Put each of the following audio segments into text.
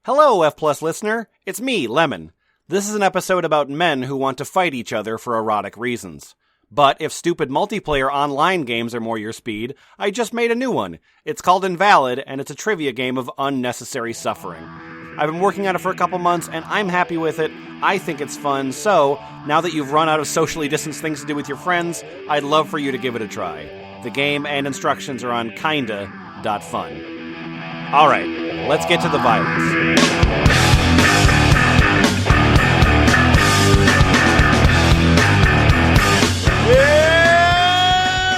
Hello, F Plus listener. It's me, Lemon. This is an episode about men who want to fight each other for erotic reasons. But if stupid multiplayer online games are more your speed, I just made a new one. It's called Invalid, and it's a trivia game of unnecessary suffering. I've been working on it for a couple months, and I'm happy with it. I think it's fun, so now that you've run out of socially distanced things to do with your friends, I'd love for you to give it a try. The game and instructions are on kinda.fun. Alright, let's get to the violence.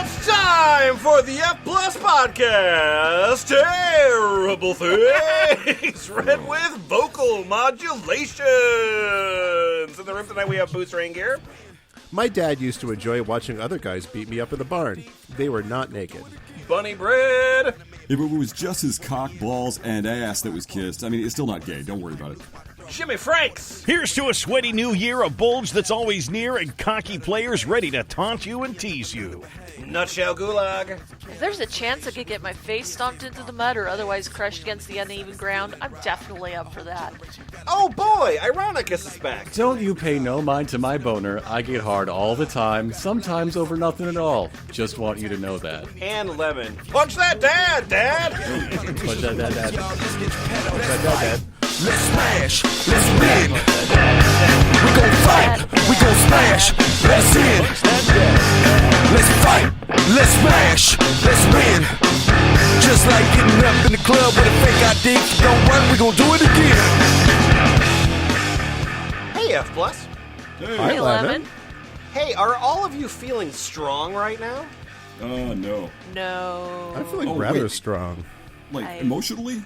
It's time for the F Plus Podcast, Terrible Things, read with vocal modulations. In the room tonight we have Boots Rain Gear. My dad used to enjoy watching other guys beat me up in the barn. They were not naked. Bunny Bread. If it was just his cock, balls, and ass that was kissed, I mean, it's still not gay. Don't worry about it. Jimmy Franks. Here's to a sweaty new year, a bulge that's always near, and cocky players ready to taunt you and tease you. Nutshell Gulag. If there's a chance I could get my face stomped into the mud or otherwise crushed against the uneven ground, I'm definitely up for that. Oh boy, Ironicus is back. Don't you pay no mind to my boner. I get hard all the time, sometimes over nothing at all. Just want you to know that. And Lemon. Punch that dad, Dad! Punch that dad. Punch that dad. Let's smash, let's win. We gon' fight, we gon' smash, let's in. Let's fight, let's smash, let's win. Just like getting up in the club with a fake ID. If you don't work, we gon' do it again. Hey, F Plus. Hey, Lemon. Hey, are all of you feeling strong right now? No. No. I'm feeling Oh, rather wait. strong. Like, emotionally?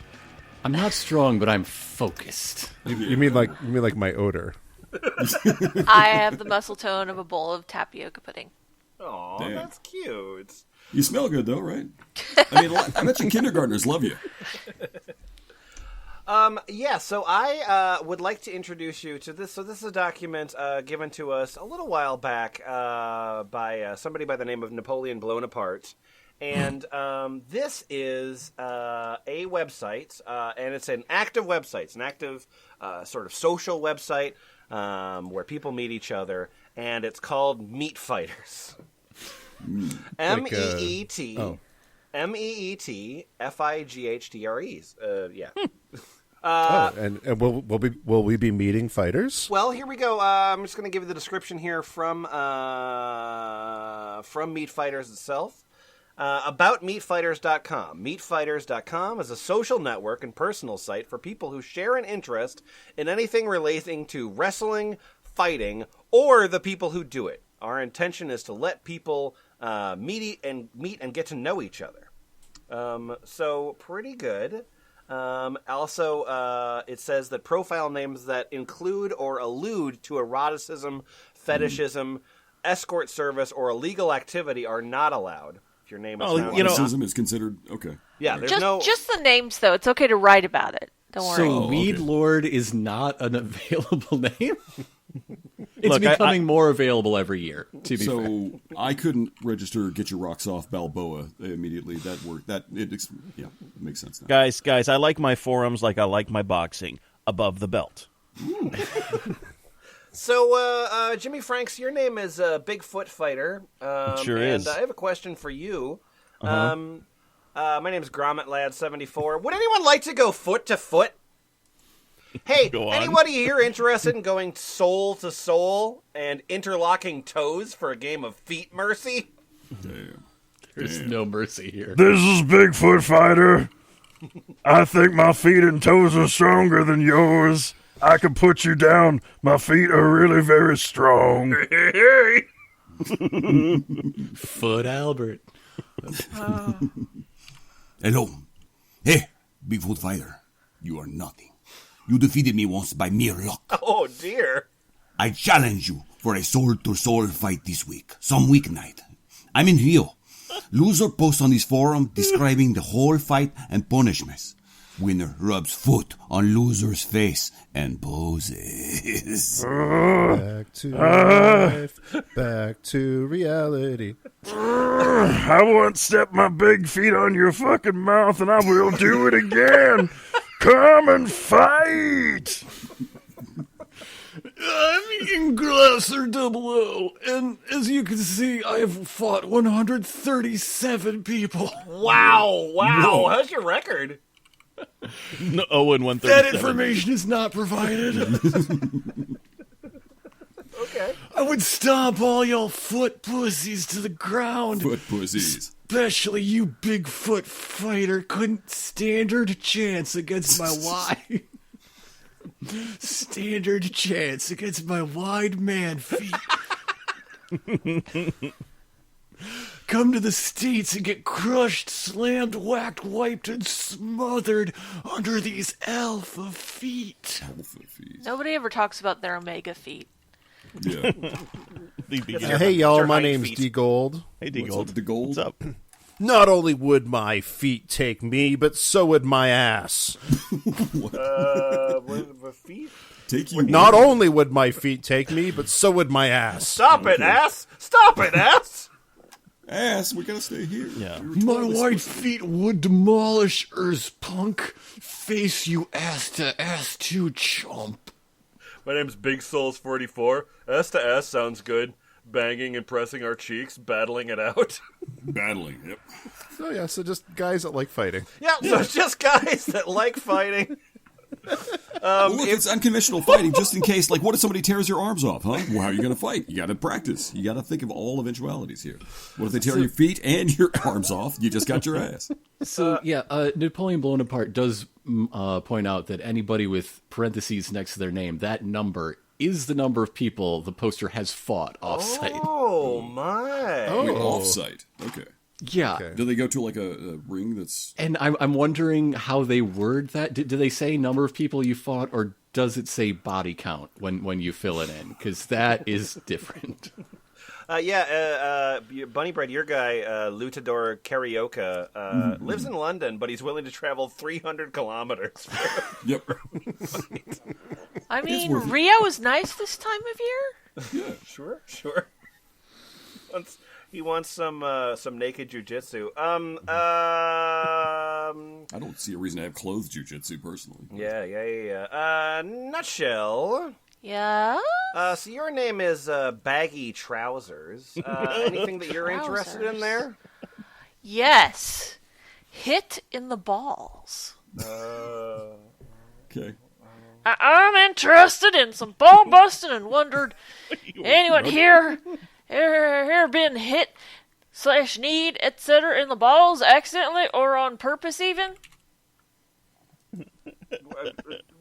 I'm not strong, but I'm focused. You mean like my odor? I have the muscle tone of a bowl of tapioca pudding. Aw, Damn. that's cute. You smell good, though, right? I mean, I bet you kindergartners love you. So I would like to introduce you to this. So this is a document given to us a little while back by somebody by the name of Napoleon Blownapart. And this is a website, and it's an active website. It's an active sort of social website where people meet each other, and it's called Meat Fighters. MEETFIGHTREs. Yeah. And will we be meeting fighters? Well, here we go. I'm just going to give you the description here from Meat Fighters itself. About meatfighters.com. Meatfighters.com is a social network and personal site for people who share an interest in anything relating to wrestling, fighting, or the people who do it. Our intention is to let people meet and get to know each other. So pretty good. Also, it says that profile names that include or allude to eroticism, fetishism, escort service, or illegal activity are not allowed. Your name is Eroticism is considered okay. Yeah, there's just the names, though. It's okay to write about it. Don't worry. So Weed okay. Lord is not an available name? It's Look, becoming more available every year, to be fair. So I couldn't register Get Your Rocks Off Balboa immediately. That worked. It makes sense now. Guys, I like my forums like I like my boxing. Above the belt. So, Jimmy Franks, your name is Bigfoot Fighter. It sure and is. I have a question for you. My name is GrommetLad74. Would anyone like to go foot to foot? Hey, Go on. anybody here interested in going soul to soul and interlocking toes for a game of feet mercy? Damn. There's no mercy here. This is Bigfoot Fighter. I think my feet and toes are stronger than yours. I can put you down. My feet are really very strong. Foot Albert. Hello. Hey, Bigfoot Fighter. You are nothing. You defeated me once by mere luck. Oh, dear. I challenge you for a soul-to-soul fight this week. Some weeknight. I'm in Rio. Loser posts on his forum describing the whole fight and punishments. Winner rubs foot on loser's face and poses. Back to life, back to reality. I once stepped my big feet on your fucking mouth, and I will do it again. Come and fight! I'm eating Glasser 00, and as you can see, I have fought 137 people. Wow. How's your record? No, 0-137. That information is not provided. Okay. I would stomp all y'all foot pussies to the ground. Foot pussies. Especially you Bigfoot fighter couldn't stand a chance against my wide... Standard chance against my wide man feet. Come to the States and get crushed, slammed, whacked, wiped, and smothered under these alpha feet. Alpha feet. Nobody ever talks about their omega feet. Yeah. Hey, y'all, your my hind name's feet. D Gold. Hey, D What's Gold. up, the gold? What's up? Not only would my feet take me, but so would my ass. What feet? Take you. Not only would my feet take me, but so would my ass. Stop it, ass! Stop it, ass! Ass, we gotta stay here. Yeah. My wide feet would demolish Earth's punk. Face you ass to ass too, chomp. My name's Big Souls 44. S to S sounds good. Banging and pressing our cheeks, battling it out. Battling, yep. So yeah, so just guys that like fighting. Yeah, so it's just guys that like fighting. Well, look, it's unconventional fighting, just in case. Like, what if somebody tears your arms off, huh? Well, how are you going to fight? You got to practice. You got to think of all eventualities here. What if they tear your feet and your arms off? You just got your ass. So, Napoleon Blownapart does point out that anybody with parentheses next to their name, that number is the number of people the poster has fought off-site. Oh, my. Wait, off-site. Okay. Yeah. Okay. Do they go to, like, a ring that's... And I'm wondering how they word that. Do they say number of people you fought, or does it say body count when you fill it in? Because that is different. Bunny Bread, your guy, Lutador Karaoke, lives in London, but he's willing to travel 300 kilometers. Yep. I mean, worth it. Rio is nice this time of year. Yeah. Sure. He wants some naked jujitsu. I don't see a reason to have clothes jujitsu, personally. Yeah. Nutshell. Yeah? So your name is Baggy Trousers. Anything that you're interested in there? Yes. Hit in the balls. Okay. I'm interested in some ball busting and wondered, anyone here been hit / need, etc. in the balls accidentally or on purpose even?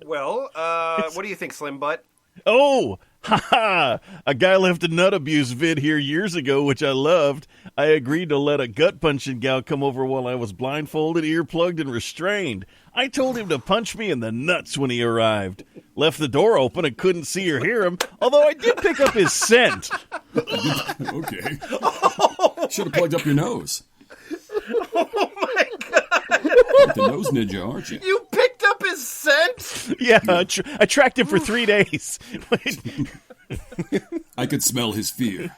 Well, what do you think, Slim Butt? Oh, haha! A guy left a nut abuse vid here years ago, which I loved. I agreed to let a gut-punching gal come over while I was blindfolded, earplugged, and restrained. I told him to punch me in the nuts when he arrived. Left the door open and couldn't see or hear him, although I did pick up his scent. Okay. Should have plugged up your nose. Oh my god! Like the nose ninja, aren't you? You picked up his scent? Yeah, I tracked him for 3 days. I could smell his fear.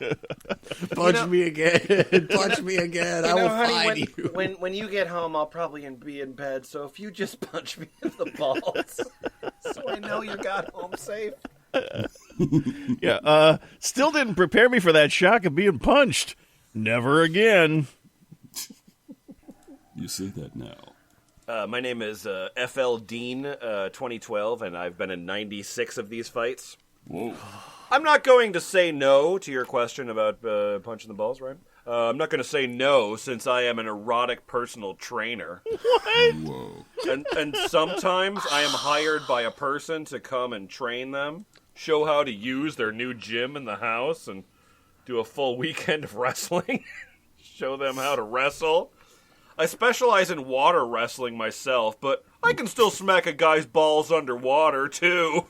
Punch me again. Punch me again. I will find you. When you get home, I'll probably be in bed, so if you just punch me in the balls, so I know you got home safe. Yeah, still didn't prepare me for that shock of being punched. Never again. You say that now. My name is FL Dean 2012, and I've been in 96 of these fights. Whoa. I'm not going to say no to your question about punching the balls, right? I'm not going to say no since I am an erotic personal trainer. Whoa. And sometimes I am hired by a person to come and train them, show how to use their new gym in the house, and do a full weekend of wrestling. Show them how to wrestle. I specialize in water wrestling myself, but I can still smack a guy's balls underwater, too.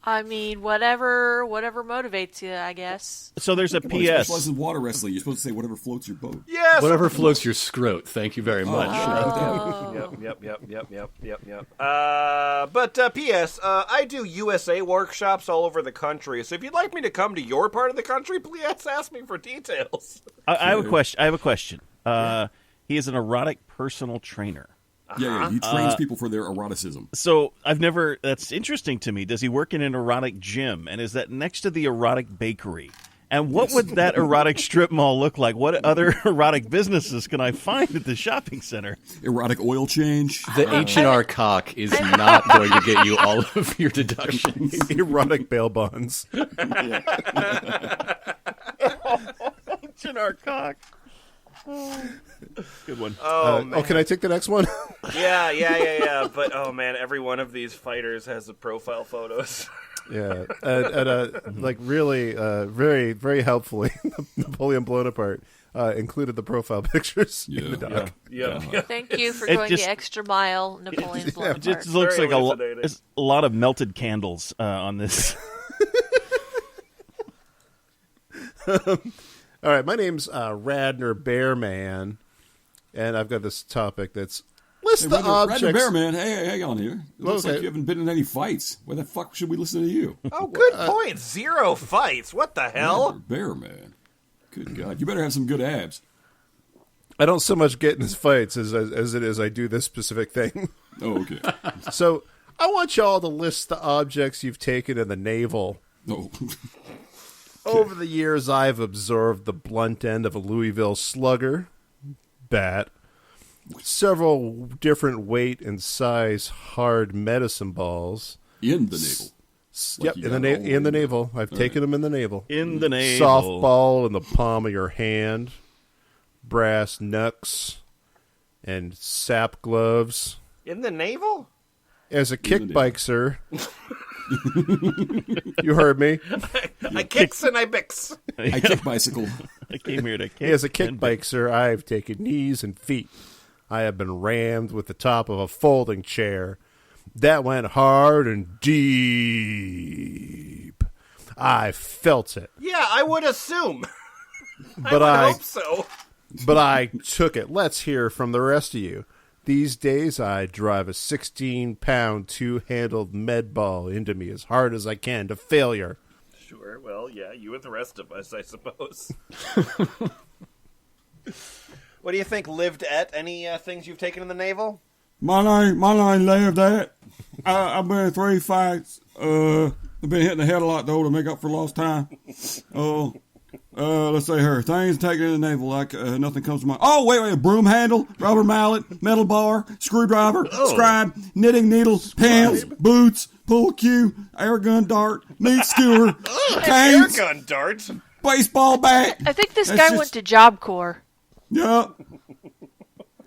I mean, whatever motivates you, I guess. So there's a Come on, you specialize PS. in water wrestling. You're supposed to say whatever floats your boat. Yes! Whatever floats your scrot. Thank you very much. Yep. But P.S., I do USA workshops all over the country, so if you'd like me to come to your part of the country, please ask me for details. I have a question. He is an erotic personal trainer. Yeah, he trains people for their eroticism. So that's interesting to me. Does he work in an erotic gym? And is that next to the erotic bakery? And what would that erotic strip mall look like? What other erotic businesses can I find at the shopping center? Erotic oil change. The H&R cock is not going to get you all of your deductions. Erotic bail bonds. H&R cock. Good one. Can I take the next one? Yeah. But, oh, man, every one of these fighters has the profile photos. Yeah, like really, very, very helpfully, Napoleon Blownapart included the profile pictures in the doc. Yeah. Thank you for going the extra mile, Napoleon Blownapart. It just looks like a lot of melted candles on this. All right, my name's Radner Bearman, and I've got this topic that's list the objects. Radner Bearman, hey, hang on here. It looks Okay. like you haven't been in any fights. Why the fuck should we listen to you? Oh, good point. 0 fights. What the hell? Radner Bearman. Good God. You better have some good abs. I don't so much get in his fights as it is I do this specific thing. Oh, okay. So I want y'all to list the objects you've taken in the naval. Oh. Over the years, I've observed the blunt end of a Louisville slugger, bat, several different weight and size hard medicine balls. In the naval. Yep, in the naval. I've taken them in the naval. In the naval. Softball in the palm of your hand, brass knucks, and sap gloves. In the naval? As a kick bike, sir. You heard me. I kicks and I bix. I kick bicycle. I came here to kick. As a kick bike, sir, I've taken knees and feet. I have been rammed with the top of a folding chair. That went hard and deep. I felt it. Yeah, I would assume. But I hope so. But I took it. Let's hear from the rest of you. These days, I drive a 16-pound two-handled med ball into me as hard as I can to failure. Sure, well, yeah, you and the rest of us, I suppose. What do you think, lived at? Any things you've taken in the naval? My name lived that. I've been in 3 fights. I've been hitting the head a lot, though, to make up for lost time. Let's say here. Things taken in the naval, like nothing comes to mind. Oh, wait. Broom handle, rubber mallet, metal bar, screwdriver, scribe, knitting needle, pants, boots, pool cue, air gun dart, meat skewer, Air canes, gun dart? baseball bat. I think this guy went to Job Corps. Yeah.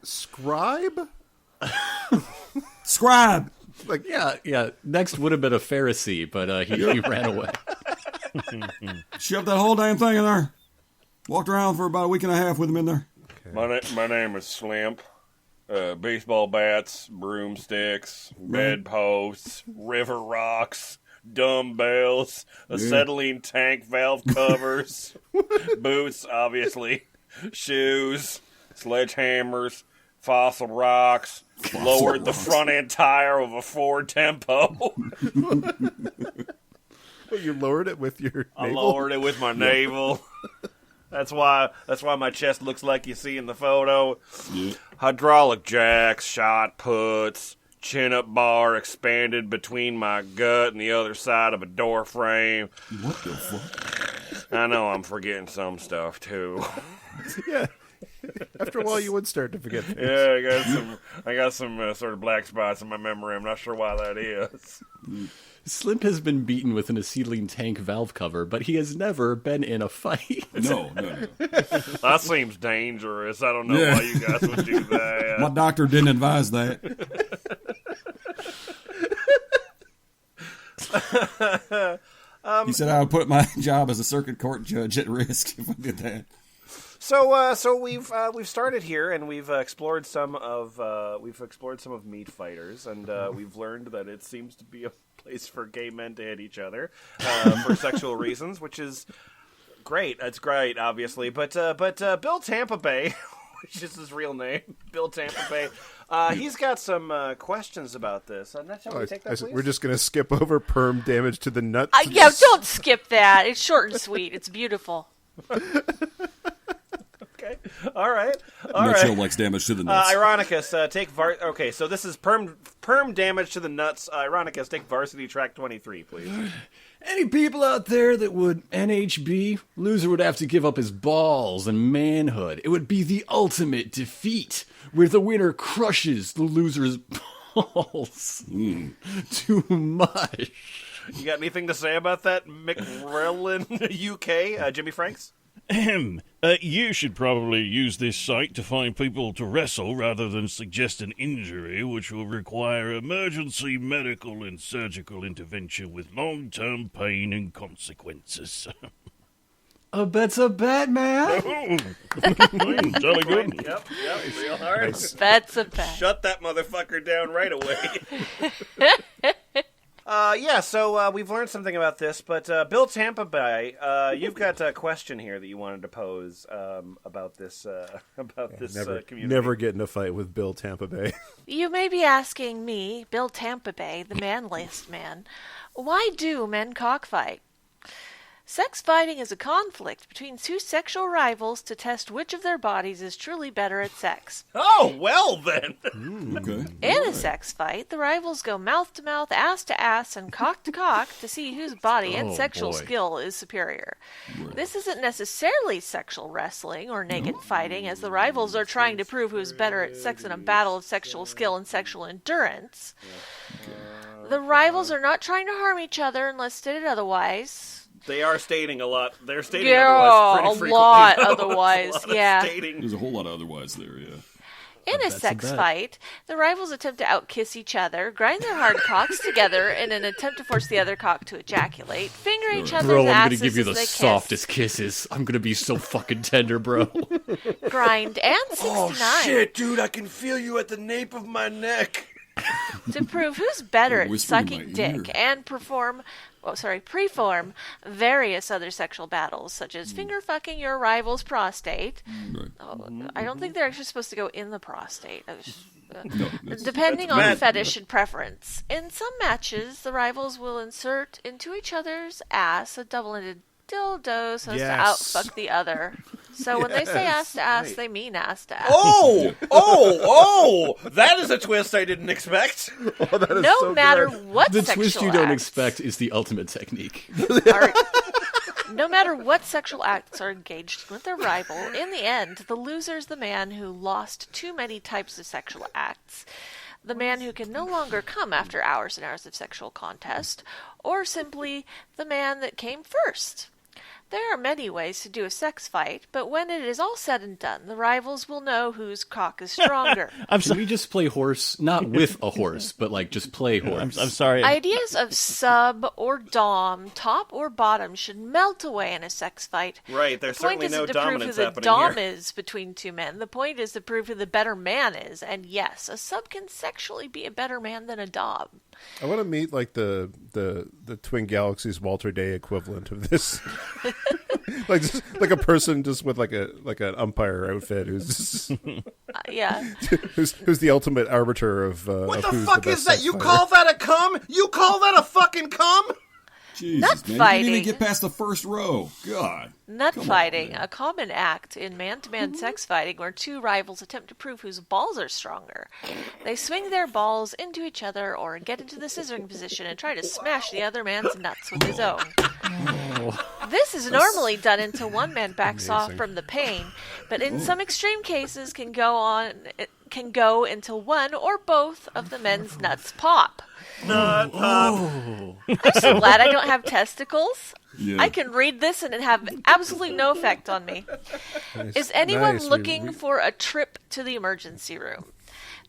Scribe? Scribe. Like, Yeah. Next would have been a Pharisee, but he ran away. Shoved that whole damn thing in there. Walked around for about a week and a half with him in there. My name is Slimp. Baseball bats, broomsticks, bedposts, river rocks, dumbbells, acetylene tank valve covers, boots, obviously, shoes, sledgehammers, fossil rocks, lowered the front end tire of a Ford Tempo. you lowered it with your I navel? lowered it with my navel. That's why my chest looks like you see in the photo. Yeah. Hydraulic jacks, shot puts, chin-up bar expanded between my gut and the other side of a door frame. What the fuck? I know I'm forgetting some stuff, too. Yeah. After a while, you would start to forget things. Yeah, I got some sort of black spots in my memory. I'm not sure why that is. Slimp has been beaten with an acetylene tank valve cover, but he has never been in a fight. No. That seems dangerous. I don't know why you guys would do that. My doctor didn't advise that. He said I would put my job as a circuit court judge at risk if I did that. So we've started here and we've explored some of meat fighters, and we've learned that it seems to be a place for gay men to hit each other for sexual reasons, which is great. That's great, obviously. But Bill Tampa Bay, which is his real name, Bill Tampa Bay, he's got some questions about this. Shall we take that, please? We're just going to skip over perm damage to the nuts. Yeah, don't skip that. It's short and sweet. It's beautiful. Okay. All right. Nutshell likes damage to the nuts. Ironicus, take Okay, so this is perm damage to the nuts. Ironicus, take varsity track 23, please. Any people out there that would NHB? Loser would have to give up his balls and manhood. It would be the ultimate defeat, where the winner crushes the loser's balls. Too much. You got anything to say about that, McRellin UK, Jimmy Franks? You should probably use this site to find people to wrestle rather than suggest an injury which will require emergency medical and surgical intervention with long-term pain and consequences. A bet's a bet, man. Jolly good. Yep, real hard. That's a bet. Shut that motherfucker down right away. So we've learned something about this, but Bill Tampa Bay, you've got a question here that you wanted to pose about this community. Never get in a fight with Bill Tampa Bay. You may be asking me, Bill Tampa Bay, the manliest man, why do men cockfight? Sex fighting is a conflict between two sexual rivals to test which of their bodies is truly better at sex. Oh, well then. Okay. In a sex fight, the rivals go mouth to mouth, ass to ass, and cock to cock to see whose body and sexual skill is superior. Right. This isn't necessarily sexual wrestling or naked fighting, as the rivals are trying to prove who's better at sex in a battle of sexual skill and sexual endurance. The rivals are not trying to harm each other unless stated otherwise. They are stating a lot. They're stating Yeah, otherwise pretty a lot frequently. otherwise, There's a lot of yeah. stating. There's a whole lot of otherwise there, yeah. In a sex fight, the rivals attempt to outkiss each other, grind their hard cocks together in an attempt to force the other cock to ejaculate, finger each other's Bro, I'm asses gonna give you as the they kiss, softest kisses. I'm gonna be so fucking tender, bro. grind, and 69 dude, I can feel you at the nape of my neck. to prove who's better You're at whispering in sucking my dick ear. and preform various other sexual battles, such as finger fucking your rival's prostate. Right. I don't think they're actually supposed to go in the prostate. No, that's- Depending on Matt. fetish and preference. In some matches, the rivals will insert into each other's ass a double-ended dildo so as to outfuck the other. So when they say ass to ass, they mean ass to ass. Oh! That is a twist I didn't expect. No matter what The sexual twist you don't acts expect is the ultimate technique. no matter what sexual acts are engaged with their rival, in the end, the loser is the man who lost too many types of sexual acts. The man who can no longer come after hours and hours of sexual contest, or simply the man that came first. There are many ways to do a sex fight, but when it is all said and done, the rivals will know whose cock is stronger. Can we just play horse? Not with a horse, but like just play horse. I'm sorry. Ideas of sub or dom, top or bottom, should melt away in a sex fight. Right, there's The point certainly no isn't to prove who dominance the happening dom here. is between two men. The point is to prove who the better man is. And yes, a sub can sexually be a better man than a dom. I want to meet like the Twin Galaxies Walter Day equivalent of this. like a person just with like an umpire outfit who's Yeah. who's the ultimate arbiter of What of the who's fuck the best is that? sex You fighter. call that a cum? You call that a fucking cum? Jesus, Nut man. You didn't fighting. even get past the first row. God. Nut Come on, fighting, man. a common act in man-to-man sex fighting where two rivals attempt to prove whose balls are stronger. They swing their balls into each other or get into the scissoring position and try to smash the other man's nuts with his own. This is normally done until one man backs off from the pain, but in some extreme cases can go until one or both of the men's nuts pop. Nut pop. I'm so glad I don't have testicles. Yeah. I can read this and it have absolutely no effect on me. Is anyone Nice. looking for a trip to the emergency room?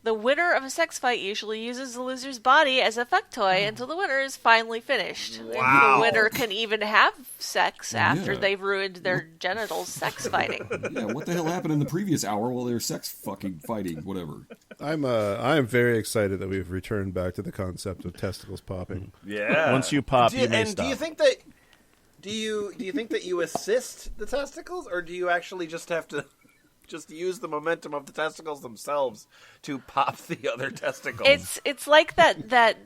The winner of a sex fight usually uses the loser's body as a fuck toy until the winner is finally finished. Wow. The winner can even have sex after Yeah. they've ruined their genitals sex fighting. Yeah, what the hell happened in the previous hour while they were sex fucking fighting, whatever. I am very excited that we've returned back to the concept of testicles popping. Yeah. Once you pop, you may and stop. do you think that do you think that you assist the testicles, or do you actually just have to just use the momentum of the testicles themselves to pop the other testicles? It's like that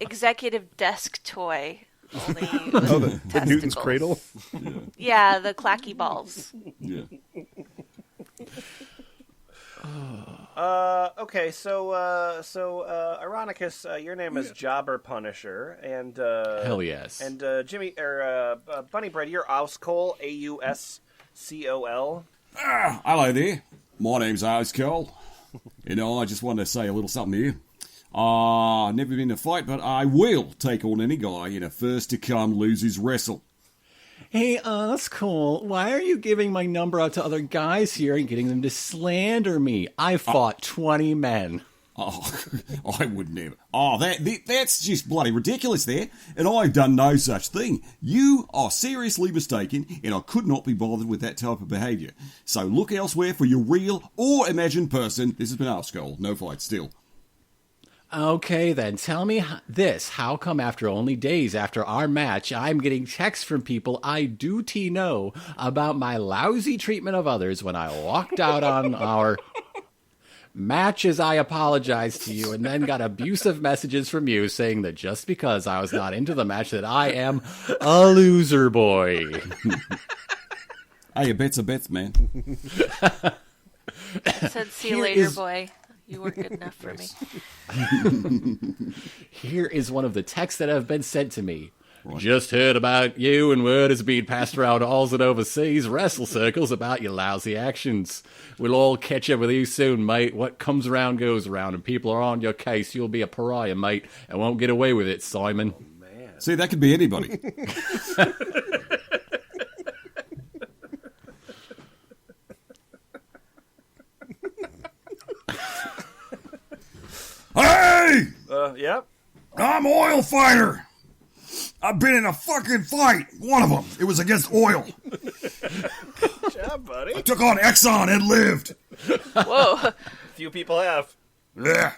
executive desk toy. Only The Newton's testicles. cradle. Yeah, the clacky balls. Yeah. Okay, so Ironicus, your name is Jobber Punisher, and Hell yes. And Jimmy or Bunny Bread, you're Auscol, Auscol. Hello there. My name's Auscol. I just wanted to say a little something here. Never been to fight, but I will take on any guy in a first-to-come losers wrestle. Hey, that's cool. Why are you giving my number out to other guys here and getting them to slander me? I fought 20 men. Oh, I would never. Oh, that's just bloody ridiculous there. And I've done no such thing. You are seriously mistaken, and I could not be bothered with that type of behaviour. So look elsewhere for your real or imagined person. This has been Arscole. No fight still. Okay, then tell me this. How come after only days after our match, I'm getting texts from people I do know about my lousy treatment of others when I walked out on our matches? I apologized to you and then got abusive messages from you saying that just because I was not into the match that I am a loser boy. Hey, a bet's a bet, man. I said, see you later, boy. You weren't good enough for me. Here is one of the texts that have been sent to me. Right. Just heard about you, and word is being passed around halls and overseas wrestle circles about your lousy actions. We'll all catch up with you soon, mate. What comes around goes around, and people are on your case. You'll be a pariah, mate, and won't get away with it, Simon. Oh, man. See, that could be anybody. Hey! Yep. I'm Oil Fighter. I've been in a fucking fight. One of them. It was against oil. Good job, buddy. I took on Exxon and lived. Whoa. Few people have. Yeah.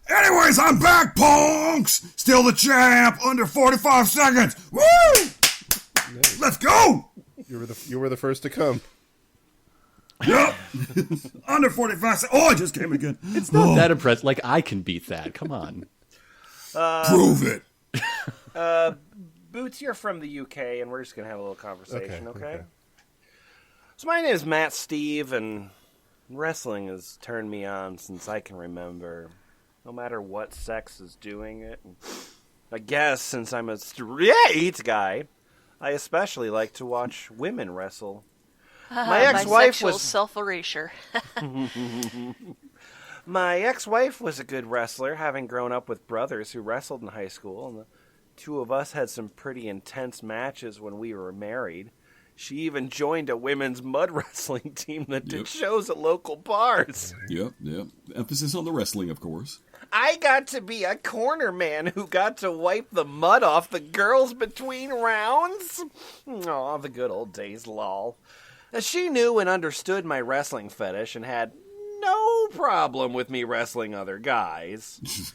Anyways, I'm back, punks. Still the champ. Under 45 seconds. Woo! Nice. Let's go. You were the first to come. Yep. Under 45 seconds. Oh, I just came again. It's not that impressive. Like, I can beat that. Come on. Prove it. Boots, you're from the UK, and we're just going to have a little conversation, okay? So my name is Matt Steve, and wrestling has turned me on since I can remember, no matter what sex is doing it. And I guess since I'm a straight guy, I especially like to watch women wrestle. My ex-wife was self-erasure. My ex-wife was a good wrestler, having grown up with brothers who wrestled in high school, and the two of us had some pretty intense matches when we were married. She even joined a women's mud wrestling team that did shows at local bars. Yep. Emphasis on the wrestling, of course. I got to be a corner man who got to wipe the mud off the girls between rounds. Aw, the good old days, lol. She knew and understood my wrestling fetish and had no problem with me wrestling other guys.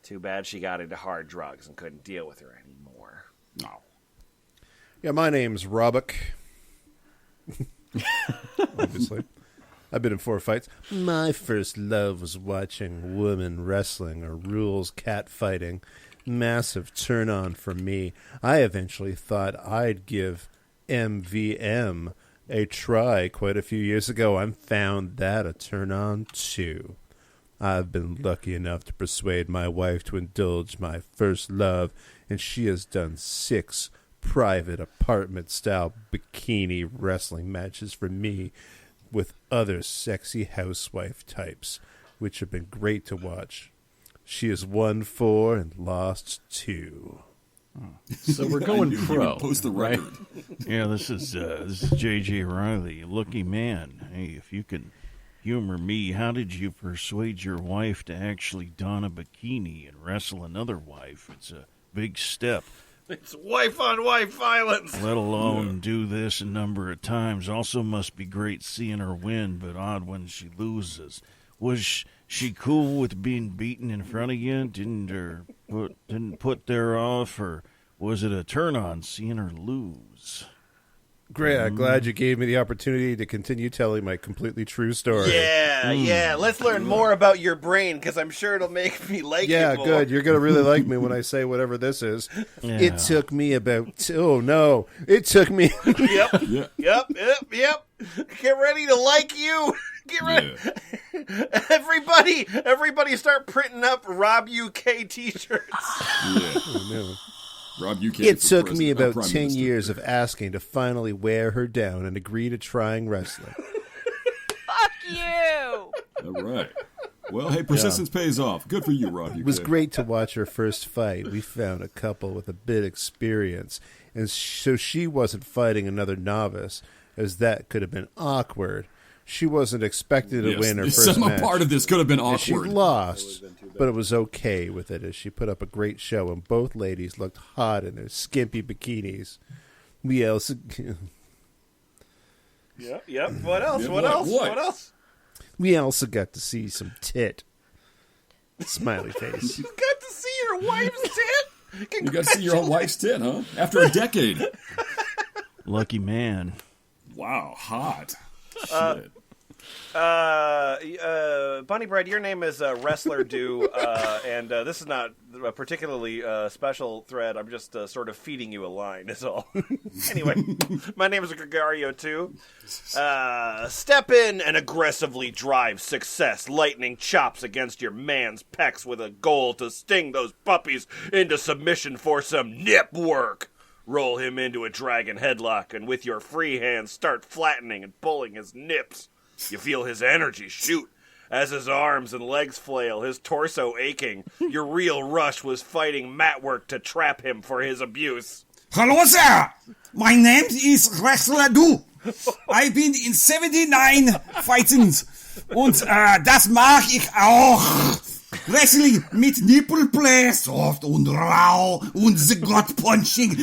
Too bad she got into hard drugs and couldn't deal with her anymore. No. Yeah, my name's Robick. Obviously. I've been in 4 fights. My first love was watching women wrestling or rules catfighting. Massive turn on for me. I eventually thought I'd give MVM a try quite a few years ago. I found that a turn on too. I've been lucky enough to persuade my wife to indulge my first love, and she has done 6 private apartment-style bikini wrestling matches for me with other sexy housewife types, which have been great to watch. She has won 4 and lost 2. So we're going pro. Post the record. Right? Yeah, this is J.J. Riley, lucky man. Hey, if you can humor me, how did you persuade your wife to actually don a bikini and wrestle another wife? It's a big step. It's wife-on-wife violence. Let alone do this a number of times. Also must be great seeing her win, but odd when she loses. Was she cool with being beaten in front of you? Didn't put there off, or was it a turn on seeing her lose? Great, I'm glad you gave me the opportunity to continue telling my completely true story. Yeah. Let's learn more about your brain, because I'm sure it'll make me like you more. Yeah, good. You're going to really like me when I say whatever this is. Yeah. It took me about... Oh, no. It took me... Yep. Get ready to like you. Get rid. Everybody, start printing up Rob UK T-shirts. No. Rob, you It took me about 10 years of asking to finally wear her down and agree to trying wrestling. Fuck you! All right. Well, hey, persistence pays off. Good for you, Rob. It was great to watch her first fight. We found a couple with a bit of experience, and so she wasn't fighting another novice, as that could have been awkward. She wasn't expected to win her first some match. part of this could have been awkward. She lost, but it was okay with it as she put up a great show, and both ladies looked hot in their skimpy bikinis. We also... Yep. What else? Yeah, what what? else? What? What else? We also got to see some tit. Smiley face. You got to see your wife's tit? You got to see your own wife's tit, huh? After a decade. Lucky man. Wow, hot. Shit. Bunny Bread, your name is Wrestler Do, and this is not a particularly special thread. I'm just sort of feeding you a line, is all. Anyway, my name is Gregario, too. Step in and aggressively drive success, lightning chops against your man's pecs with a goal to sting those puppies into submission for some nip work. Roll him into a dragon headlock, and with your free hand start flattening and pulling his nips. You feel his energy shoot as his arms and legs flail, his torso aching. Your real rush was fighting mat work to trap him for his abuse. Hello, sir. My name is Wrestler Du. I've been in 79 Fightings. Und das mach ich auch. Wrestling mit Nippelplay, soft und rau und the gut punching.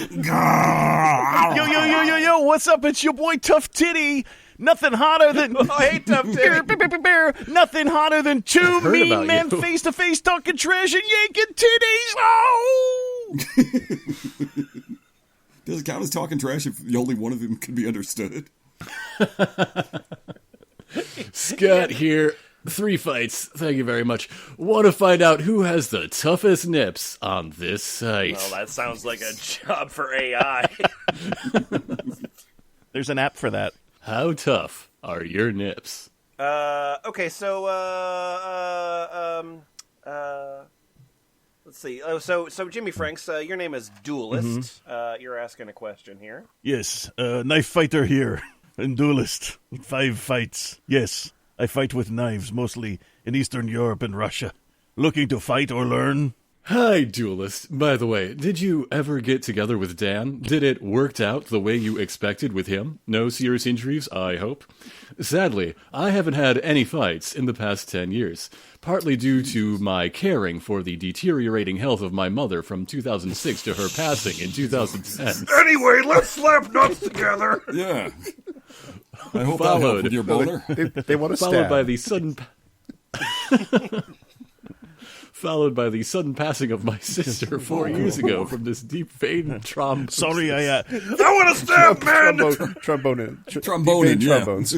Yo, what's up? It's your boy Tough Titty. Nothing hotter than Hey, Tough Titty. Nothing hotter than two heard mean about men you. face to face talking trash and yanking titties. Oh! Does it count as talking trash if only one of them can be understood? Scott here. 3 fights. Thank you very much. Want to find out who has the toughest nips on this site? Well, that sounds like a job for AI. There's an app for that. How tough are your nips? Okay, so, let's see. Oh, so Jimmy Franks, your name is Duelist. You're asking a question here. Yes, knife fighter here. And duelist. 5 fights. Yes, I fight with knives, mostly in Eastern Europe and Russia. Looking to fight or learn? Hi, Duelist. By the way, did you ever get together with Dan? Did it work out the way you expected with him? No serious injuries, I hope? Sadly, I haven't had any fights in the past 10 years, partly due to my caring for the deteriorating health of my mother from 2006 to her passing in 2010. Anyway, let's slap nuts together. Yeah. I hope that helped with your boner. They want to Followed stab. by the sudden... Followed by the sudden passing of my sister 4 years ago from this deep vein thrombosis. Sorry, I want to stab, man. Trombone. Tromboning, yeah. Trombones.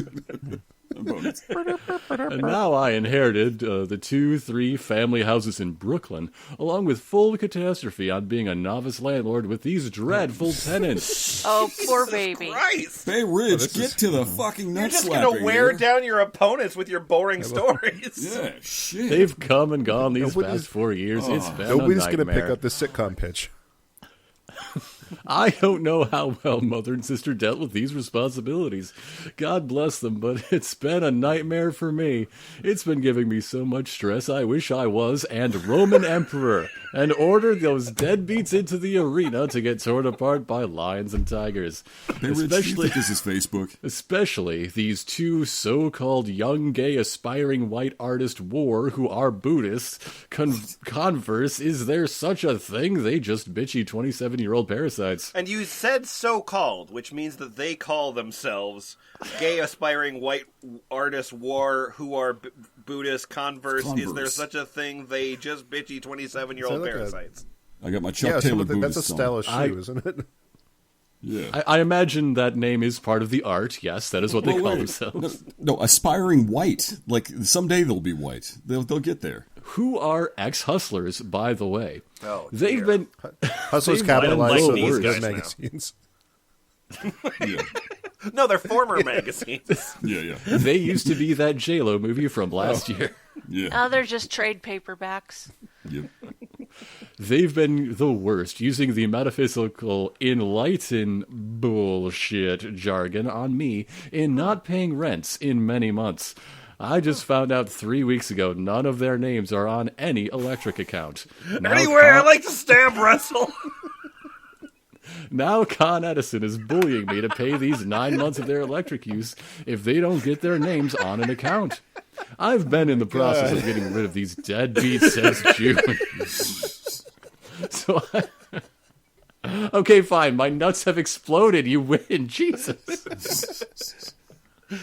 And now I inherited the 2-3 family houses in Brooklyn, along with full catastrophe on being a novice landlord with these dreadful tenants. Oh, poor baby. Christ! Bay Ridge, get to the fucking You're nut just slapping. gonna wear here. down your opponents with your boring stories. Yeah, shit. They've come and gone these Nobody's- past 4 years. It's been Nobody's a going to nightmare. pick up the sitcom pitch. I don't know how well mother and sister dealt with these responsibilities. God bless them, but it's been a nightmare for me. It's been giving me so much stress. I wish I was and Roman emperor and order those deadbeats into the arena to get torn apart by lions and tigers. Bay Ridge, do you think this is Facebook? Especially these 2 so-called young gay aspiring white artist war who are Buddhists. Converse, is there such a thing? They just bitchy 27-year-old parasites. And you said so-called, which means that they call themselves gay aspiring white artists war who are Buddhist Converse. Is there such a thing? They just bitchy 27-year-old Sound like a- parasites. I got my Chuck Yeah, Taylor that's a Buddhist style of shoe, I- isn't it? Yeah. I imagine that name is part of the art. Yes, that is what they Well, call wait. themselves. No, aspiring white. Like, someday they'll be white. They'll get there. Who are ex-hustlers, by the way? Oh, They've dear. been... Hustlers They've capitalized been on these words guys in now. magazines. Yeah. No, they're former magazines. Yeah. They used to be that J-Lo movie from last year. Yeah. Oh, they're just trade paperbacks. Yep. They've been the worst, using the metaphysical enlighten bullshit jargon on me in not paying rents in many months. I just found out 3 weeks ago none of their names are on any electric account. Anyway, I like to stamp wrestle. Now Con Edison is bullying me to pay these 9 months of their electric use if they don't get their names on an account. I've been in the process of getting rid of these deadbeats since June. Okay, fine. My nuts have exploded. You win. Jesus.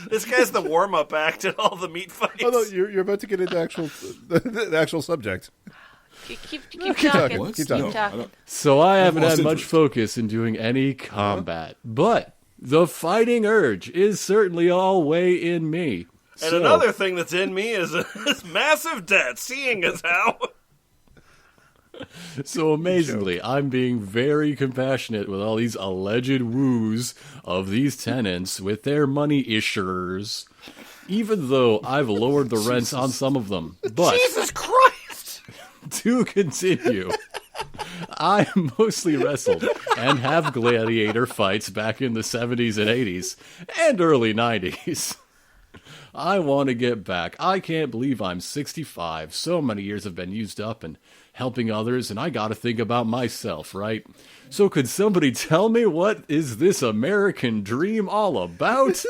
This guy's the warm-up act at all the meat fights. Oh, no, you're about to get into the actual subject. Keep Keep talking. talking. Keep Keep talking. So I haven't lost had much interest. focus in doing any combat. But the fighting urge is certainly all way in me. And So- another thing that's in me is massive debt, seeing as how... So amazingly, I'm being very compassionate with all these alleged woos of these tenants with their money issuers, even though I've lowered the rents on some of them. But Jesus Christ! to continue, I mostly wrestled and have gladiator fights back in the 70s and 80s and early 90s. I want to get back. I can't believe I'm 65. So many years have been used up and helping others, and I got to think about myself, right? So could somebody tell me what is this American dream all about?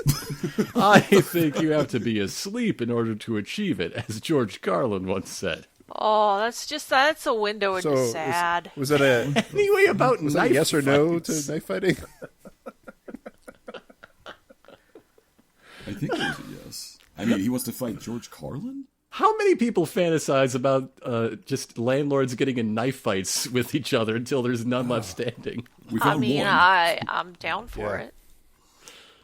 I think you have to be asleep in order to achieve it, as George Carlin once said. Oh, that's a window into So sad. was that a Anyway, about was that a knife yes or no fights. to knife fighting? I think it was a yes. I mean, he wants to fight George Carlin? How many people fantasize about just landlords getting in knife fights with each other until there's none left standing? We I found mean, one. I'm down for Yeah. it.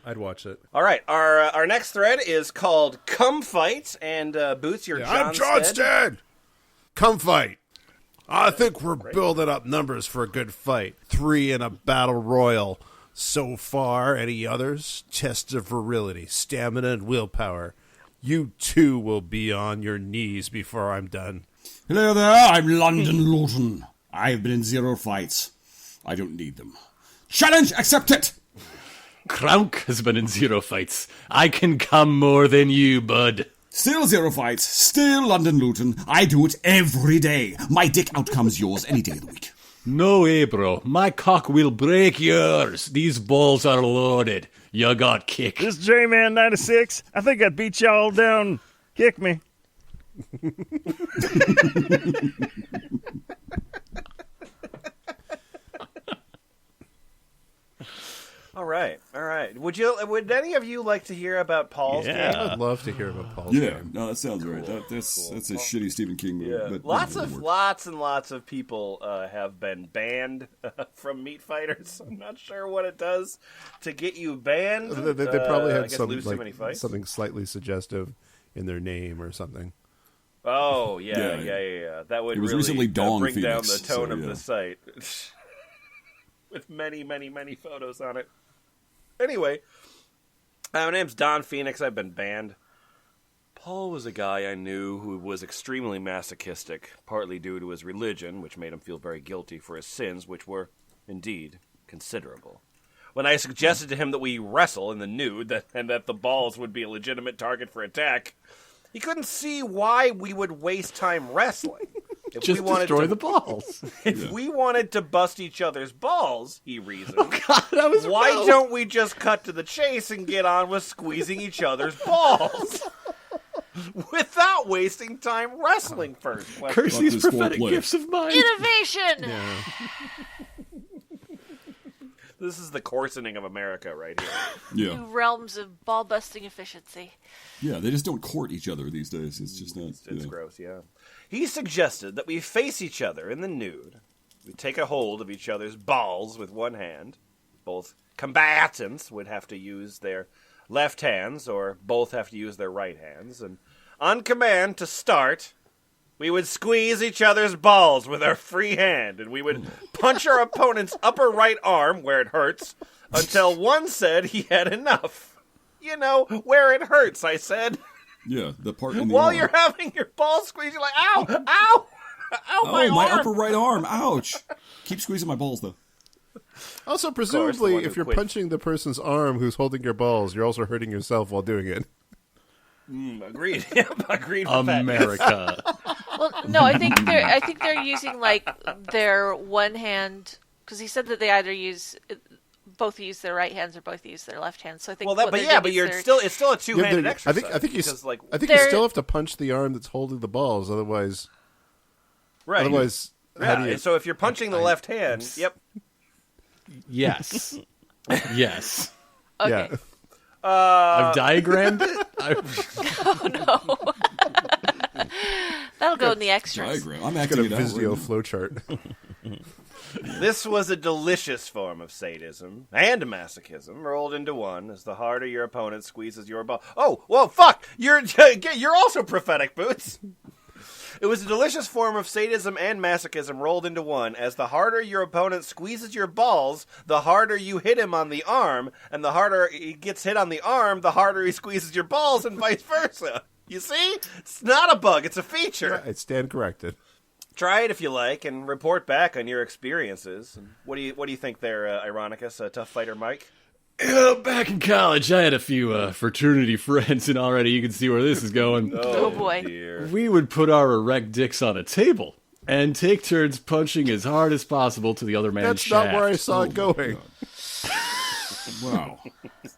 I'd watch it. All right, our next thread is called Come Fight, and Boots, you're I'm John Stead. Johnstead. Come fight. I think we're building up numbers for a good fight. 3 in a battle royal. So far, any others? Tests of virility, stamina, and willpower. You too will be on your knees before I'm done. Hello there, I'm London Luton. I've been in 0 fights. I don't need them. Challenge accepted! Kronk has been in 0 fights. I can come more than you, bud. Still 0 fights. Still London Luton. I do it every day. My dick outcomes yours any day of the week. No way, bro. My cock will break yours. These balls are loaded. You got kicked. This J-Man 96, I think I'd beat y'all down. Kick me. All right. Would any of you like to hear about Paul's game? I'd love to hear about Paul's Yeah, game. no, that sounds right. That's a shitty Stephen King movie. Yeah. But Lots it'll work. and lots of people have been banned from meat fighters. I'm not sure what it does to get you banned. They probably I had guess some lose too many fights. something slightly suggestive in their name or something. Oh yeah. Yeah. That would It was really recently Dawn bring down Phoenix, the tone so, of yeah. the site with many photos on it. Anyway, my name's Don Phoenix. I've been banned. Paul was a guy I knew who was extremely masochistic, partly due to his religion, which made him feel very guilty for his sins, which were, indeed, considerable. When I suggested to him that we wrestle in the nude and that the balls would be a legitimate target for attack, he couldn't see why we would waste time wrestling. If Just we wanted destroy to, the balls. If we wanted to bust each other's balls, he reasoned, God, that was why rough. don't we just cut to the chase and get on with squeezing each other's balls? Without wasting time wrestling first. Curse Fuck these this prophetic foreplay. gifts of mine. Innovation! This is the coarsening of America right here. Yeah, New realms of ball busting efficiency. yeah. They just don't court each other these days. It's just not. It's yeah. gross, yeah. He suggested that we face each other in the nude. We take a hold of each other's balls with one hand. Both combatants would have to use their left hands, or both have to use their right hands. And on command to start, We would squeeze each other's balls with our free hand, and we would punch our opponent's upper right arm where it hurts until one said he had enough. You know, where it hurts, I said. Yeah, the part in the While arm. you're having your balls squeezed, you're like, ow, ow, ow, my my arm. upper right arm. Ouch. Keep squeezing my balls, though. Also, course, presumably, the one if who you're quit. punching the person's arm who's holding your balls, you're also hurting yourself while doing it. Agreed. Yep, agreed with that. America. Well, no, I think they're using like their one hand because he said that they either both use their right hands or both use their left hands. So I think Well, it's still a two-handed exercise. I think you They're- still have to punch the arm that's holding the balls, otherwise. right. Otherwise, how do Yeah, you? so if you're punching the left hand, yep. Yes. Yes. Okay. Yeah. I've diagrammed it. That'll go in the extras. Diagram. I'm Got acting a it out. Visio right now. flowchart. This was a delicious form of sadism and masochism rolled into one as the harder your opponent squeezes your ball. Oh, well, fuck! You're also prophetic, Boots. It was a delicious form of sadism and masochism rolled into one as the harder your opponent squeezes your balls, the harder you hit him on the arm, and the harder he gets hit on the arm, the harder he squeezes your balls, and vice versa. You see? It's not a bug, it's a feature. I stand corrected. Try it if you like, and report back on your experiences. And what do you think there, Ironicus, Tough Fighter Mike? Back in college, I had a few fraternity friends, and already you can see where this is going. Oh boy. Dear. We would put our erect dicks on a table and take turns punching as hard as possible to the other man's That's shaft. not where I saw it going. Wow.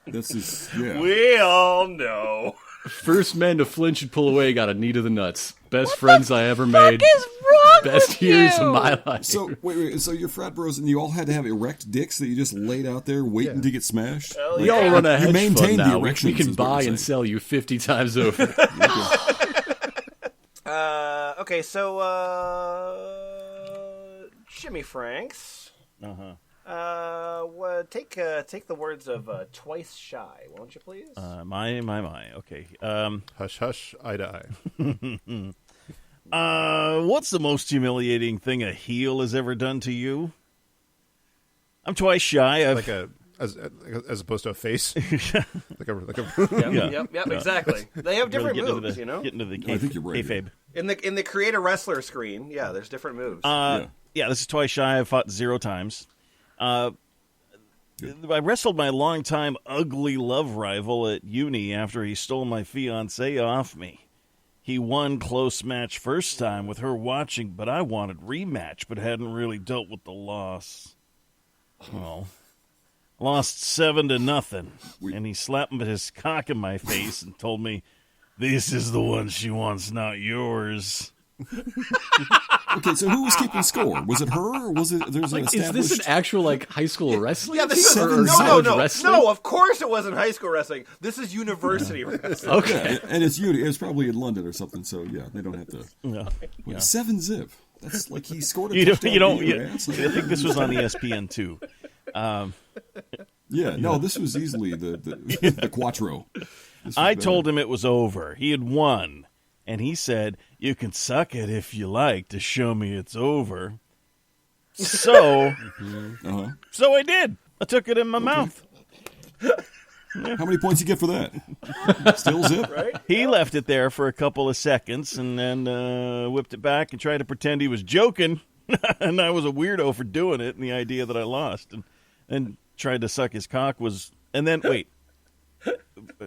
This is, yeah. We all know. First man to flinch and pull away got a knee to the nuts. Best friends I ever made. What is wrong Best with years you? of my life. So, wait, so your frat bros, and you all had to have erect dicks that you just laid out there waiting to get smashed? We all run a You hedge maintain fund the now. We erections, can is what buy you're and saying. sell you 50 times over. Okay, so, Jimmy Franks. Take the words of Twice Shy, won't you please? My. Okay. Hush, hush, eye to eye. What's the most humiliating thing a heel has ever done to you? I'm twice shy. As opposed to a face. Yep, exactly. They have different Really moves, you know? Get into the I think you're right. kayfabe. In the create a wrestler screen, yeah, there's different moves. Yeah, this is twice shy. I've fought 0 times. I wrestled my longtime ugly love rival at uni after he stole my fiancée off me. He won close match first time with her watching, but I wanted rematch, but hadn't really dealt with the loss. Well, lost 7-0, and he slapped his cock in my face and told me, "This is the one she wants, not yours." Okay, so who was keeping score? Was it her, or was it there's an Is established... this an actual like high school wrestling? Yeah, this is or college wrestling? no. Of course, it wasn't high school wrestling. This is university wrestling. Okay. Yeah, and it's probably in London or something, so yeah, they don't have to... No. Wait, 7-0. That's like he scored a You touchdown. don't. to your ass. I think this was on ESPN too. Yeah, no, this was easily the Quattro. I told him it was over. He had won. And he said, "You can suck it if you like to show me it's over." So, so I did. I took it in my mouth. How many points you get for that? Still zip? Right? He left it there for a couple of seconds and then whipped it back and tried to pretend he was joking. And I was a weirdo for doing it, and the idea that I lost. And tried to suck his cock was... And then, wait.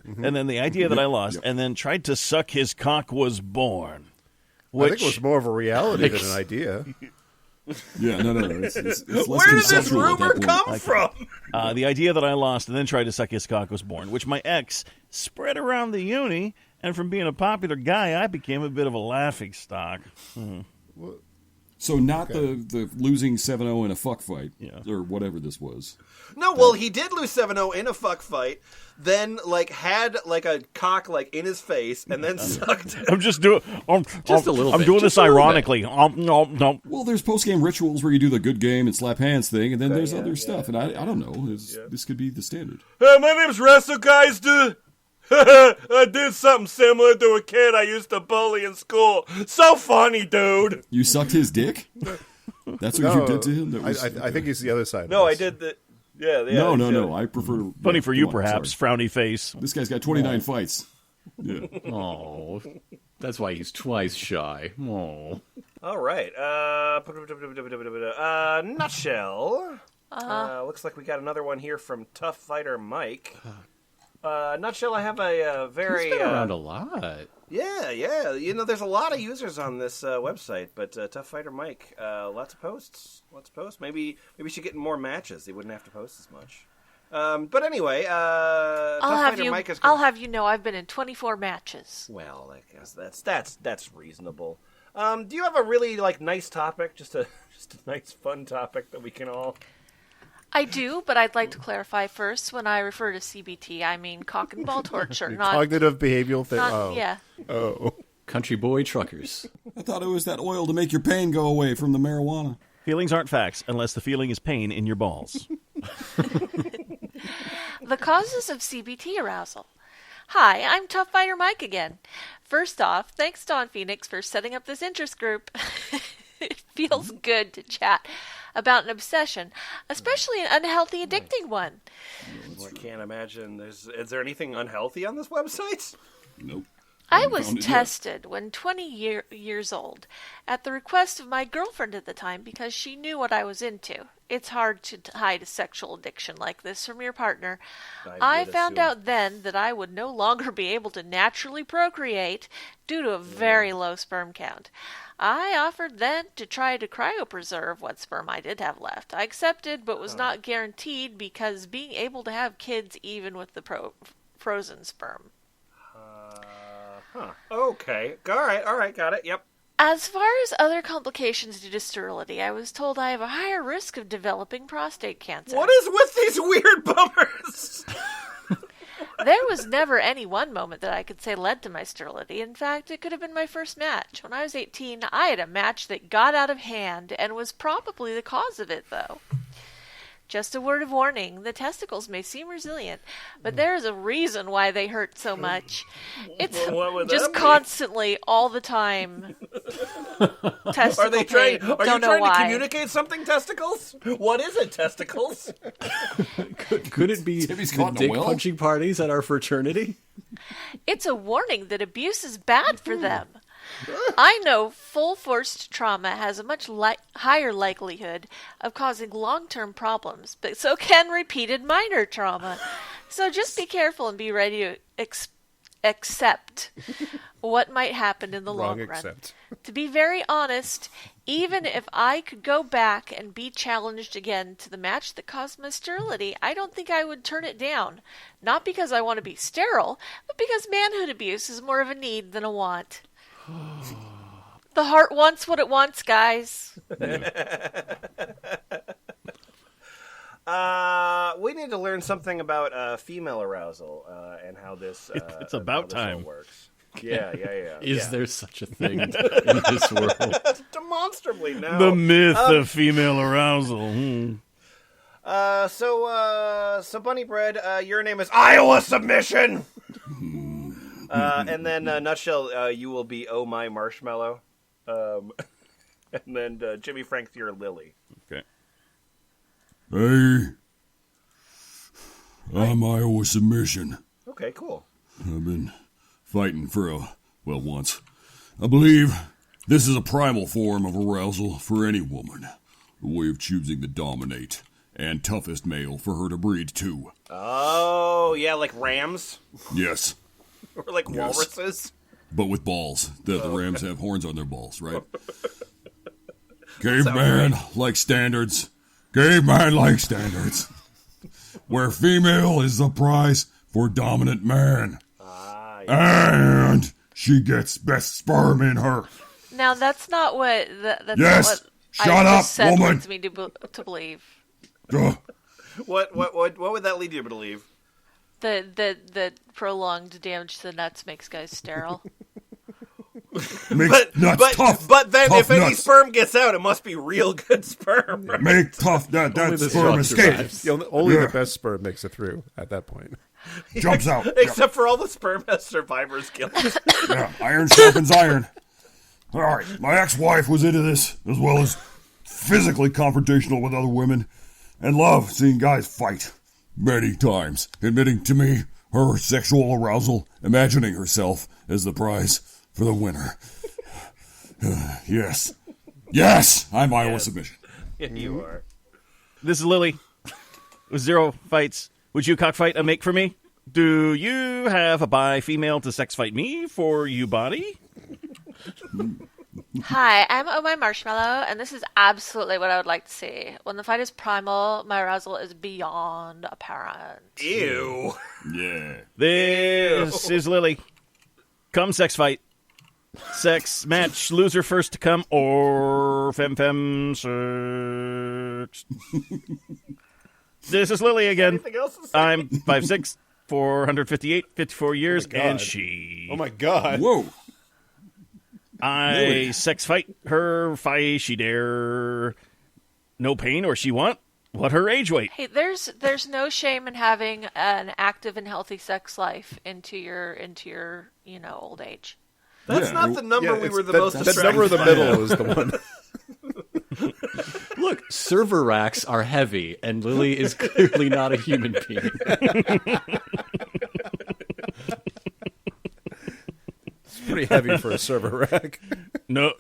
And then the idea that I lost, and then tried to suck his cock was born. I think it was more of a reality than an idea. Yeah, no. It's less Where did this conceptual at rumor that point. come from? The idea that I lost and then tried to suck his cock was born, which my ex spread around the uni, and from being a popular guy, I became a bit of a laughing stock. So not the losing 7-0 in a fuck fight, or whatever this was. No, well, he did lose 7-0 in a fuck fight, then, had, a cock, in his face, and then sucked it. I'm just doing... Just a little I'm bit. doing Just this a little ironically. No. Well, there's post-game rituals where you do the good game and slap hands thing, and then there's other stuff, and I don't know. This could be the standard. My name's WrestleGeist. I did something similar to a kid I used to bully in school. So funny, dude. You sucked his dick? That's what you did to him? I think he's the other side. No, of I this. did the. Yeah. No. I prefer. Funny for you, come on, perhaps. sorry. Frowny face. This guy's got 29 fights. Yeah. Oh, that's why he's twice shy. Oh. All right. Nutshell. Looks like we got another one here from Tough Fighter Mike. Nutshell, I have a very... He's been around a lot. Yeah. You know, there's a lot of users on this website, but Tough Fighter Mike, lots of posts. Maybe we should get more matches. They wouldn't have to post as much. But anyway, I'll have you know I've been in 24 matches. Well, I guess that's reasonable. Do you have a really nice topic? Just a nice fun topic that we can all. I do, but I'd like to clarify first. When I refer to CBT, I mean cock and ball torture, not Cognitive behavioral therapy. yeah. Oh. Country boy truckers. I thought it was that oil to make your pain go away from the marijuana. Feelings aren't facts unless the feeling is pain in your balls. The causes of CBT arousal. Hi, I'm Tough Fighter Mike again. First off, thanks Dawn Phoenix for setting up this interest group. It feels good to chat about an obsession, especially an unhealthy, addicting one. I can't imagine. Is there anything unhealthy on this website? Nope. I was tested when 20 years old at the request of my girlfriend at the time because she knew what I was into. It's hard to hide a sexual addiction like this from your partner. I found out then that I would no longer be able to naturally procreate due to a very low sperm count. I offered then to try to cryopreserve what sperm I did have left. I accepted, but was not guaranteed because being able to have kids even with the frozen sperm. Okay. All right. Got it. Yep. As far as other complications due to sterility, I was told I have a higher risk of developing prostate cancer. What is with these weird bummers? There was never any one moment that I could say led to my sterility. In fact, it could have been my first match. When I was 18, I had a match that got out of hand and was probably the cause of it, though. Just a word of warning, the testicles may seem resilient, but there is a reason why they hurt so much. It's just constantly, all the time. Testicle Are you trying to communicate something, testicles? What is it, testicles? Could it be the dick punching parties at our fraternity? It's a warning that abuse is bad for them. I know full forced trauma has a much higher likelihood of causing long-term problems, but so can repeated minor trauma. So just be careful and be ready to accept what might happen in the long run. To be very honest, even if I could go back and be challenged again to the match that caused my sterility, I don't think I would turn it down. Not because I want to be sterile, but because manhood abuse is more of a need than a want. The heart wants what it wants, guys. We need to learn something about female arousal and how this. It's about time. Works. Yeah. Is there such a thing in this world? Demonstrably, no. The myth of female arousal. So Bunny Bread, your name is Iowa Submission. And then Nutshell, you will be Oh My Marshmallow. And then Jimmy Frank, you're Lily. Okay. Hey, I'm Iowa Submission. Okay, cool. I've been fighting once. I believe this is a primal form of arousal for any woman. A way of choosing to dominate, and toughest male for her to breed to. Oh, yeah, like rams? Yes. Or like walruses? But with balls. The rams have horns on their balls, right? Caveman like standards. Caveman like standards. Where female is the prize for dominant man. And she gets best sperm in her. Now, that's not what... That's yes! not what Shut I up, just said woman! leads me to believe. What would that lead you to believe? The prolonged damage to the nuts makes guys sterile. Makes nuts tough. But then tough if any nuts. sperm gets out, it must be real good sperm. Make tough that sperm escapes. Only the best sperm makes it through at that point. Jumps out. Except for all the sperm has survivor's guilt. Yeah, iron sharpens iron. All right, my ex-wife was into this, as well as physically confrontational with other women, and loved seeing guys fight. Many times, admitting to me her sexual arousal, imagining herself as the prize for the winner. Yes. Yes, I'm Iowa submission. Yeah, you are. This is Lily. With 0 fights, would you cockfight a make for me? Do you have a bi female to sex fight me for you body? Hi, I'm Oh My Marshmallow, and this is absolutely what I would like to see. When the fight is primal, my arousal is beyond apparent. Ew. Yeah. This is Lily. Come sex fight. Sex match, loser first to come, or fem sex. This is Lily again. Anything else to say? I'm 5'6", 458, 54 years, God. and she. Oh my God. Whoa. I sex fight her, fi she dare. No pain or she want. What her age weight? Hey, there's no shame in having an active and healthy sex life into your old age. That's not the number we were the most That distracted number in the by. middle is the one. Look, server racks are heavy, and Lily is clearly not a human being. It's pretty heavy for a server rack. No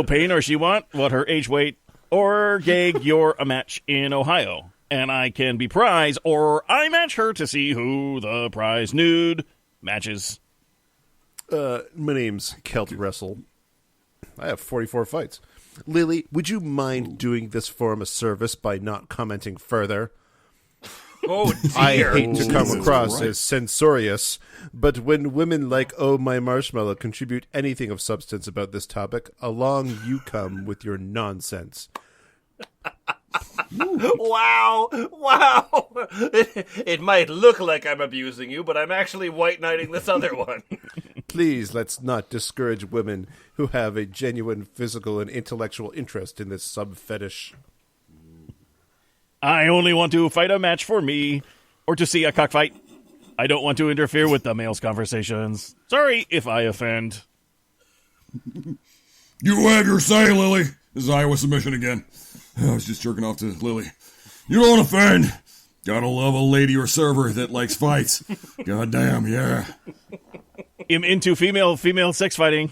pain or she want. What her age weight? Or gag, you're a match in Ohio. And I can be prize, or I match her to see who the prize nude matches. My name's Celt Wrestle. I have 44 fights. Lily, would you mind doing this form of service by not commenting further? Oh, dear. I hate to come Jesus across Christ. as censorious, but when women like Oh My Marshmallow contribute anything of substance about this topic, along you come with your nonsense. Wow. It might look like I'm abusing you, but I'm actually white knighting this other one. Please, let's not discourage women who have a genuine physical and intellectual interest in this sub-fetish. I only want to fight a match for me, or to see a cockfight. I don't want to interfere with the males' conversations. Sorry if I offend. You have your say, Lily. This is Iowa submission again. I was just jerking off to Lily. You don't offend. Gotta love a lady or server that likes fights. Goddamn, yeah. I'm into female sex fighting.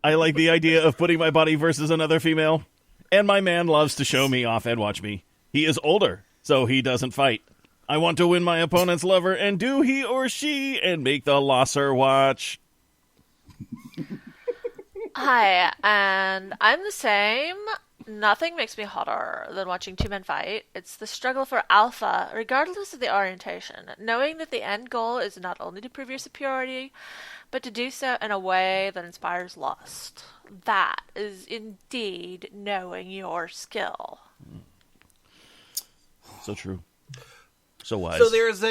I like the idea of putting my body versus another female. And my man loves to show me off and watch me. He is older, so he doesn't fight. I want to win my opponent's lover and do he or she and make the losser watch. Hi, and I'm the same. Nothing makes me hotter than watching two men fight. It's the struggle for alpha, regardless of the orientation. Knowing that the end goal is not only to prove your superiority, but to do so in a way that inspires lust. That is indeed knowing your skill. So true. So wise. So there's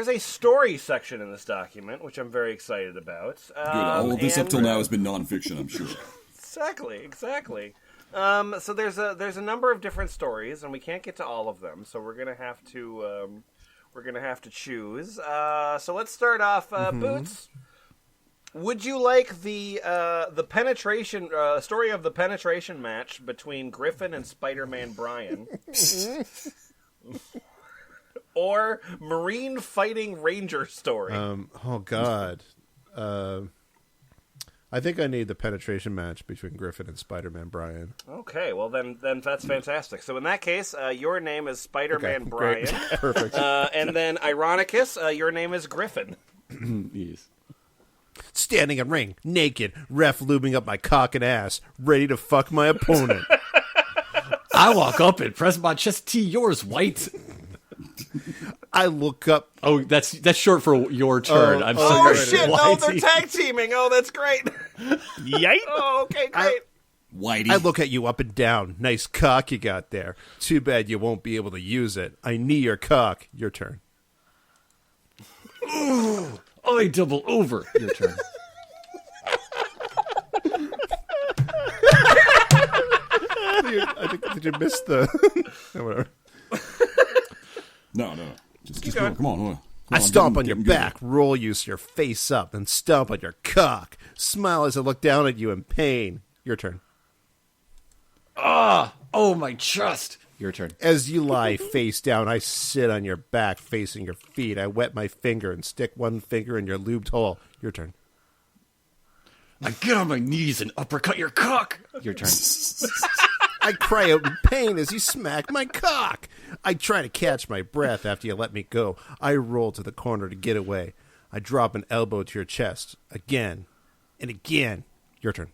a story section in this document, which I'm very excited about. Good. All of this up till now has been nonfiction, I'm sure. Exactly. So there's a number of different stories, and we can't get to all of them. So we're gonna have to choose. So let's start off. Boots, would you like the penetration story of the penetration match between Griffin and Spider-Man Brian, or Marine fighting Ranger story? Oh, God. I think I need the penetration match between Griffin and Spider-Man Brian. Okay, well then that's fantastic. So in that case, your name is Spider-Man Okay, Brian. great. Perfect. And then Ironicus, your name is Griffin. Yes. Standing in ring, naked, ref lubing up my cock and ass, ready to fuck my opponent. I walk up and press my chest to yours, white. I look up. Oh, that's short for your turn. I'm Oh sorry. shit! No, Whitey. they're tag teaming. Oh, that's great. Yike! Oh, okay, great. Whitey. I look at you up and down. Nice cock you got there. Too bad you won't be able to use it. I knee your cock. Your turn. I double over. Your turn. I think did you miss the? Whatever. No. Just come on. I stomp on your back, roll you so you're face up, then stomp on your cock. Smile as I look down at you in pain. Your turn. Oh, my chest. Your turn. As you lie face down, I sit on your back facing your feet. I wet my finger and stick one finger in your lubed hole. Your turn. I get on my knees and uppercut your cock. Your turn. I cry out in pain as you smack my cock. I try to catch my breath after you let me go. I roll to the corner to get away. I drop an elbow to your chest. Again and again. Your turn.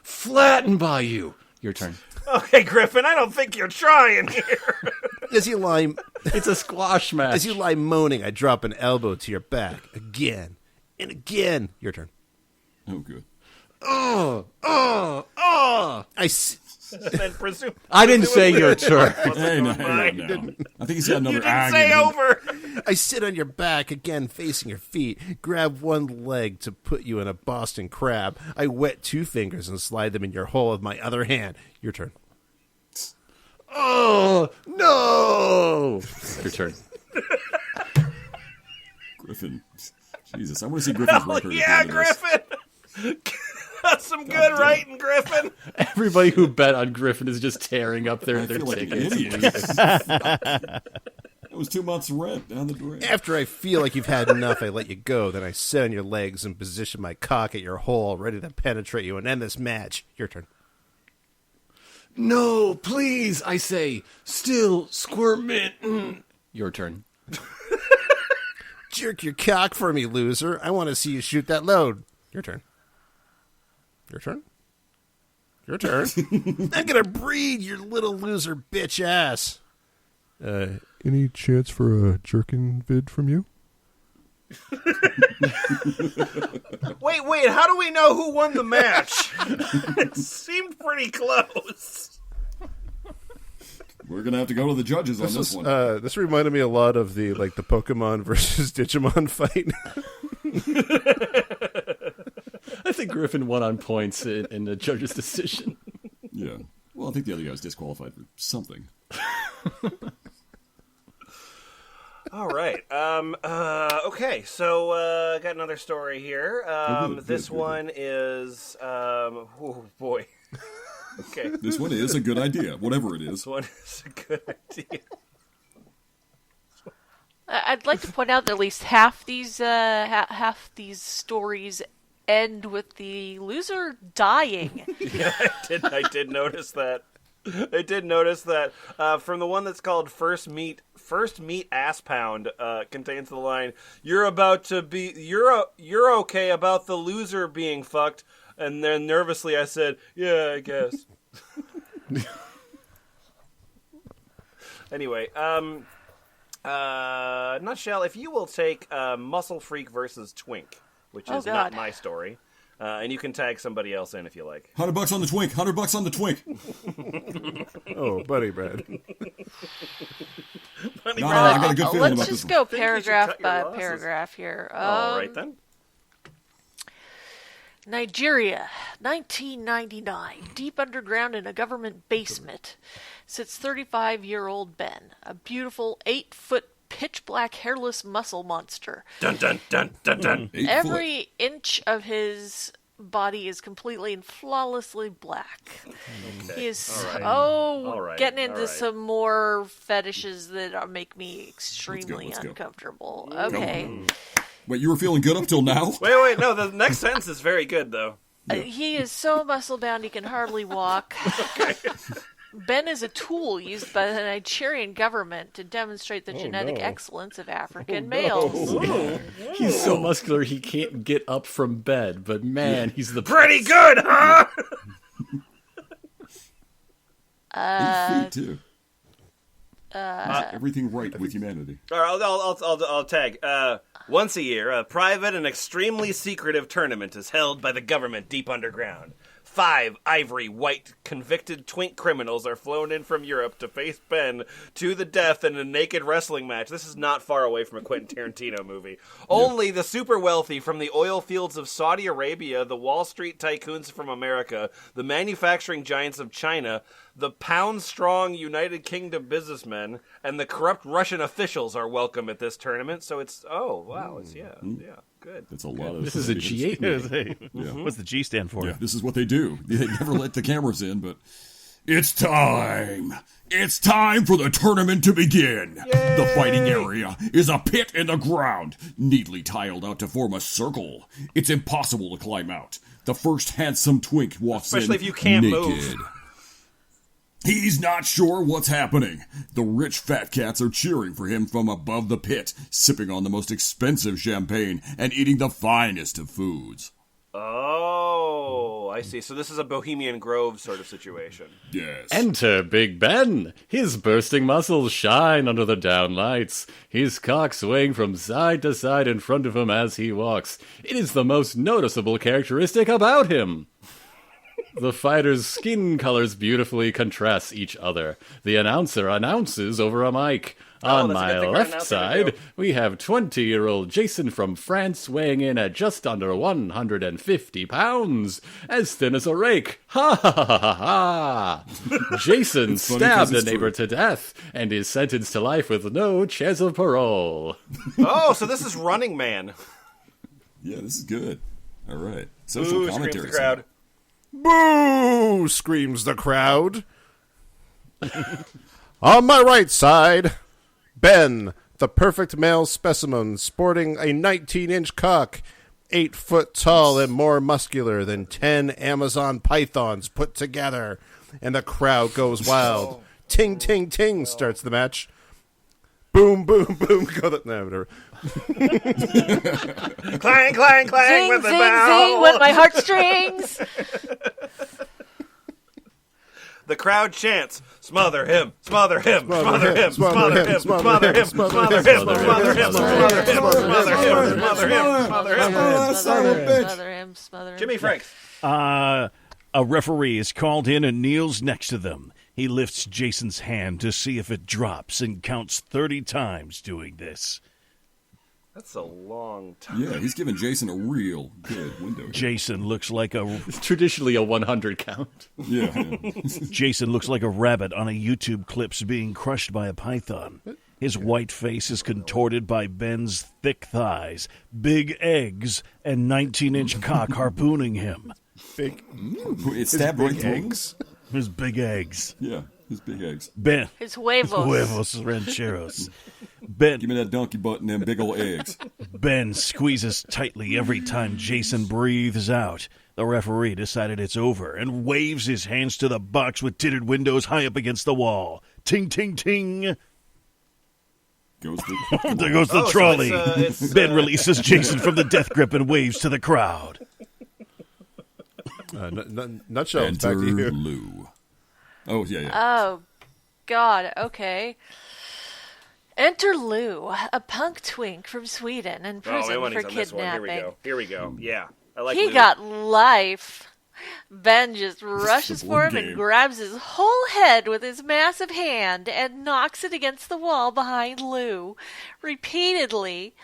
Flattened by you. Your turn. Okay, Griffin, I don't think you're trying here. As you lie... It's a squash match. As you lie moaning, I drop an elbow to your back. Again and again. Your turn. Oh, good. I didn't say your turn. Hey, no. I think he's got another You didn't say over. I sit on your back again, facing your feet. Grab one leg to put you in a Boston crab. I wet two fingers and slide them in your hole with my other hand. Your turn. Oh, no. Your turn. Griffin. Jesus, I want to see Griffin's record. Yeah, Griffin. That's some good writing, Griffin. Everybody who bet on Griffin is just tearing up their Like tickets. That was 2 months' rent down the drain. After I feel like you've had enough, I let you go. Then I sit on your legs and position my cock at your hole, ready to penetrate you and end this match. Your turn. No, please, I say. Still squirming. Your turn. Jerk your cock for me, loser. I want to see you shoot that load. Your turn. Your turn. Your turn. I'm gonna breed your little loser bitch ass. Any chance for a jerkin vid from you? Wait, how do we know who won the match? It seemed pretty close. We're going to have to go to the judges on this one. This reminded me a lot of the Pokemon versus Digimon fight. I think Griffin won on points in the judge's decision. Yeah. Well, I think the other guy was disqualified for something. All right. Okay, so got another story here. This one is... oh, boy. Okay. This one is a good idea, whatever it is. This one is a good idea. I'd like to point out that at least half these stories end with the loser dying. Yeah, I did notice that. I did notice that. From the one that's called First Meat Ass Pound, contains the line, you're okay about the loser being fucked. And then nervously I said, yeah, I guess. Anyway, Nutshell, if you will take Muscle Freak versus Twink, which is not my story, and you can tag somebody else in if you like. $100 on the Twink. $100 on the Twink. Oh, Buddy Bread. I got a good feeling about let's this just one. go paragraph by paragraph here. All right, then. Nigeria, 1999. Deep underground in a government basement sits 35-year-old Ben, a beautiful 8-foot pitch-black hairless muscle monster. Dun, dun, dun, dun, dun. Every inch of his body is completely and flawlessly black. Okay. He is getting into some more fetishes that make me extremely uncomfortable. Go. Okay. Wait, you were feeling good up till now? Wait, no, the next sentence is very good, though. He is so muscle-bound he can hardly walk. Okay. Ben is a tool used by the Nigerian government to demonstrate the genetic excellence of African males. No. He's so muscular he can't get up from bed, but man, he's the pretty good, huh? 8 feet, too. Everything right with humanity. All right, I'll tag. Once a year, a private and extremely secretive tournament is held by the government deep underground. 5 ivory, white, convicted twink criminals are flown in from Europe to face Ben to the death in a naked wrestling match. This is not far away from a Quentin Tarantino movie. Only the super wealthy from the oil fields of Saudi Arabia, the Wall Street tycoons from America, the manufacturing giants of China, the pound-strong United Kingdom businessmen, and the corrupt Russian officials are welcome at this tournament. So it's, good. That's a lot of. This is a G8 meeting. What's the G stand for? Yeah, this is what they do. They never let the cameras in, but it's time. It's time for the tournament to begin. Yay! The fighting area is a pit in the ground, neatly tiled out to form a circle. It's impossible to climb out. The first handsome twink walks in especially if you can't naked. move. He's not sure what's happening. The rich fat cats are cheering for him from above the pit, sipping on the most expensive champagne and eating the finest of foods. Oh, I see. So this is a Bohemian Grove sort of situation. Yes. Enter Big Ben. His bursting muscles shine under the down lights. His cock swaying from side to side in front of him as he walks. It is the most noticeable characteristic about him. The fighters' skin colors beautifully contrast each other. The announcer announces over a mic. On my left side, we have 20-year-old Jason from France weighing in at just under 150 pounds. As thin as a rake. Ha ha ha ha ha. Jason stabbed a neighbor to death and is sentenced to life with no chance of parole. Oh, so this is Running Man. Yeah, this is good. All right. Social commentary. Screams the crowd. Boo! Screams the crowd. On my right side, Ben, the perfect male specimen, sporting a 19-inch cock, 8 foot tall and more muscular than 10 Amazon pythons put together. And the crowd goes wild. Ting, ting, ting starts the match. Boom, boom, boom. Go the, no, whatever. Clang, clang, clang Zing, with the zing, bell. zing with my heartstrings. The crowd chants, smother him, smother him, smother him, smother him, smother him, smother him, smother him, smother him, smother him, smother him, smother him, smother him. Jimmy Franks. A referee is called in and kneels next to them. He lifts Jason's hand to see if it drops and counts 30 times doing this. That's a long time. Yeah, he's giving Jason a real good window here. Jason looks like a... It's traditionally a 100 count. Yeah. Jason looks like a rabbit on a YouTube clips being crushed by a python. His white face is contorted by Ben's thick thighs, big eggs, and 19-inch cock harpooning him. It stabbed right through eggs? His big eggs. Yeah, his big eggs. Ben. His huevos. Huevos rancheros. Ben. Give me that donkey butt and them big old eggs. Ben squeezes tightly every time Jason breathes out. The referee decided it's over and waves his hands to the box with tinted windows high up against the wall. Ting, ting, ting. There goes the trolley. So Ben releases Jason from the death grip and waves to the crowd. Nutshell, back to you. Lou. Oh, yeah. Oh, God, okay. Enter Lou, a punk twink from Sweden in prison for kidnapping. Here we go. Yeah, I like He Lou. got life. Ben just rushes for him and grabs his whole head with his massive hand and knocks it against the wall behind Lou. Repeatedly.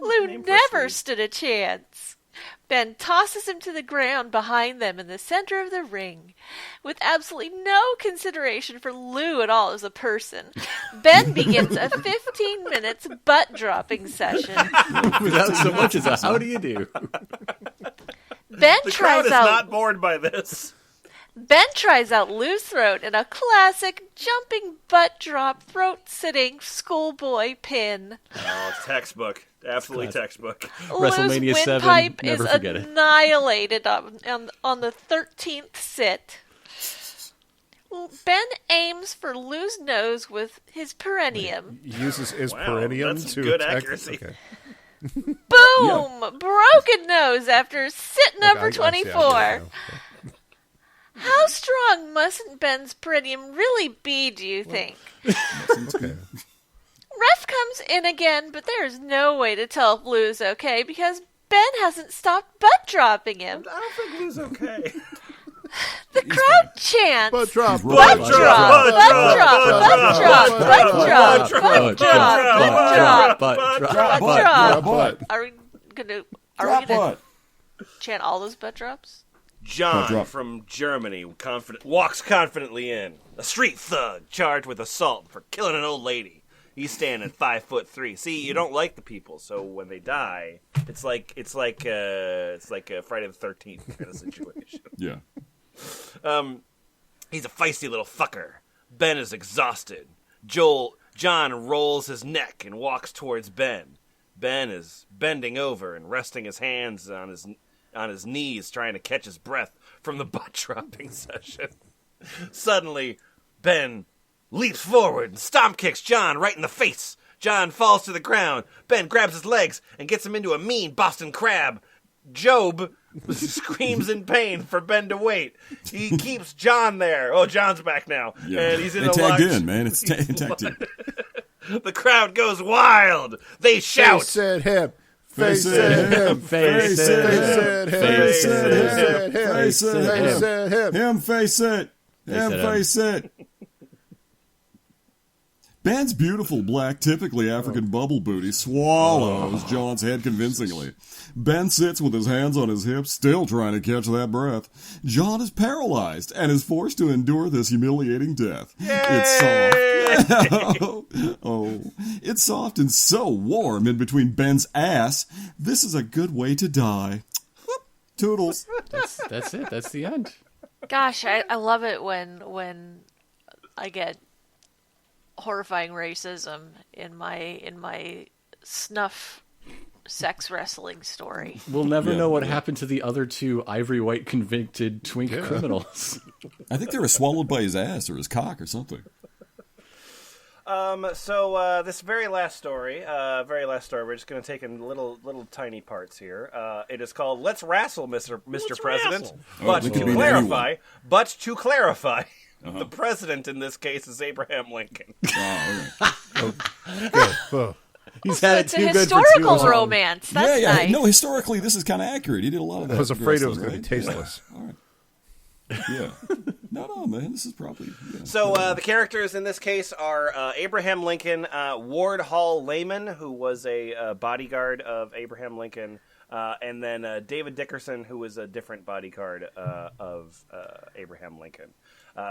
Lou never stood a chance. Ben tosses him to the ground behind them in the center of the ring. With absolutely no consideration for Lou at all as a person, Ben begins a 15 minutes butt-dropping session. Without so much as a how do you do? Ben the tries crowd is out... not bored by this. Ben tries out Lou's throat in a classic jumping butt drop throat sitting schoolboy pin. Oh, it's textbook. Absolutely textbook. WrestleMania Lou's 7, windpipe never is forget it. annihilated on the 13th sit. Ben aims for Lou's nose with his perineum. He uses his perineum that's to good attack. accuracy. Okay. Boom! Broken nose after sit number 24. How strong mustn't Ben's perineum really be, do you think? Okay. Ref comes in again, but there is no way to tell if Lou's okay because Ben hasn't stopped butt dropping him. I don't think Lou's okay. chance. Butt drop. Butt drop. Butt drop. Butt drop. Butt drop. Are we gonna chant all those butt drops? John from Germany walks confidently in. A street thug charged with assault for killing an old lady. He's standing 5'3". See, you don't like the people, so when they die, it's like a Friday the 13th kind of situation. Yeah. He's a feisty little fucker. Ben is exhausted. John rolls his neck and walks towards Ben. Ben is bending over and resting his hands on his knees, trying to catch his breath from the butt-dropping session. Suddenly, Ben leaps forward and stomp kicks John right in the face. John falls to the ground. Ben grabs his legs and gets him into a mean Boston Crab. Job screams in pain for Ben to wait. He keeps John there. Oh, John's back now. Yeah. And he's in they a tagged large... in, man. It's tagged in. The crowd goes wild. They shout. Face it him. Face it him. Face it him. Face it him. Face it him. Him face it. Him face it. Ben's beautiful black, typically African bubble booty swallows John's head convincingly. Ben sits with his hands on his hips, still trying to catch that breath. John is paralyzed and is forced to endure this humiliating death. It's soft. It's soft and so warm in between Ben's ass. This is a good way to die. Toodles. That's it. That's the end. Gosh, I love it when I get horrifying racism in my snuff sex wrestling story. We'll never know what happened to the other two ivory white convicted twink criminals. I think they were swallowed by his ass or his cock or something. So this very last story, we're just going to take in little tiny parts here. It is called "Let's Wrestle, Mr. President." But to clarify, the president in this case is Abraham Lincoln. He's had it It's too a good for too historical long. romance. That's nice. No, historically, this is kind of accurate. He did a lot of that. I was afraid it was wrestling, going to be tasteless. All right. Yeah. No, man. This is probably... Yeah. So the characters in this case are Abraham Lincoln, Ward Hall Layman, who was a bodyguard of Abraham Lincoln, and then David Dickerson, who was a different bodyguard of Abraham Lincoln.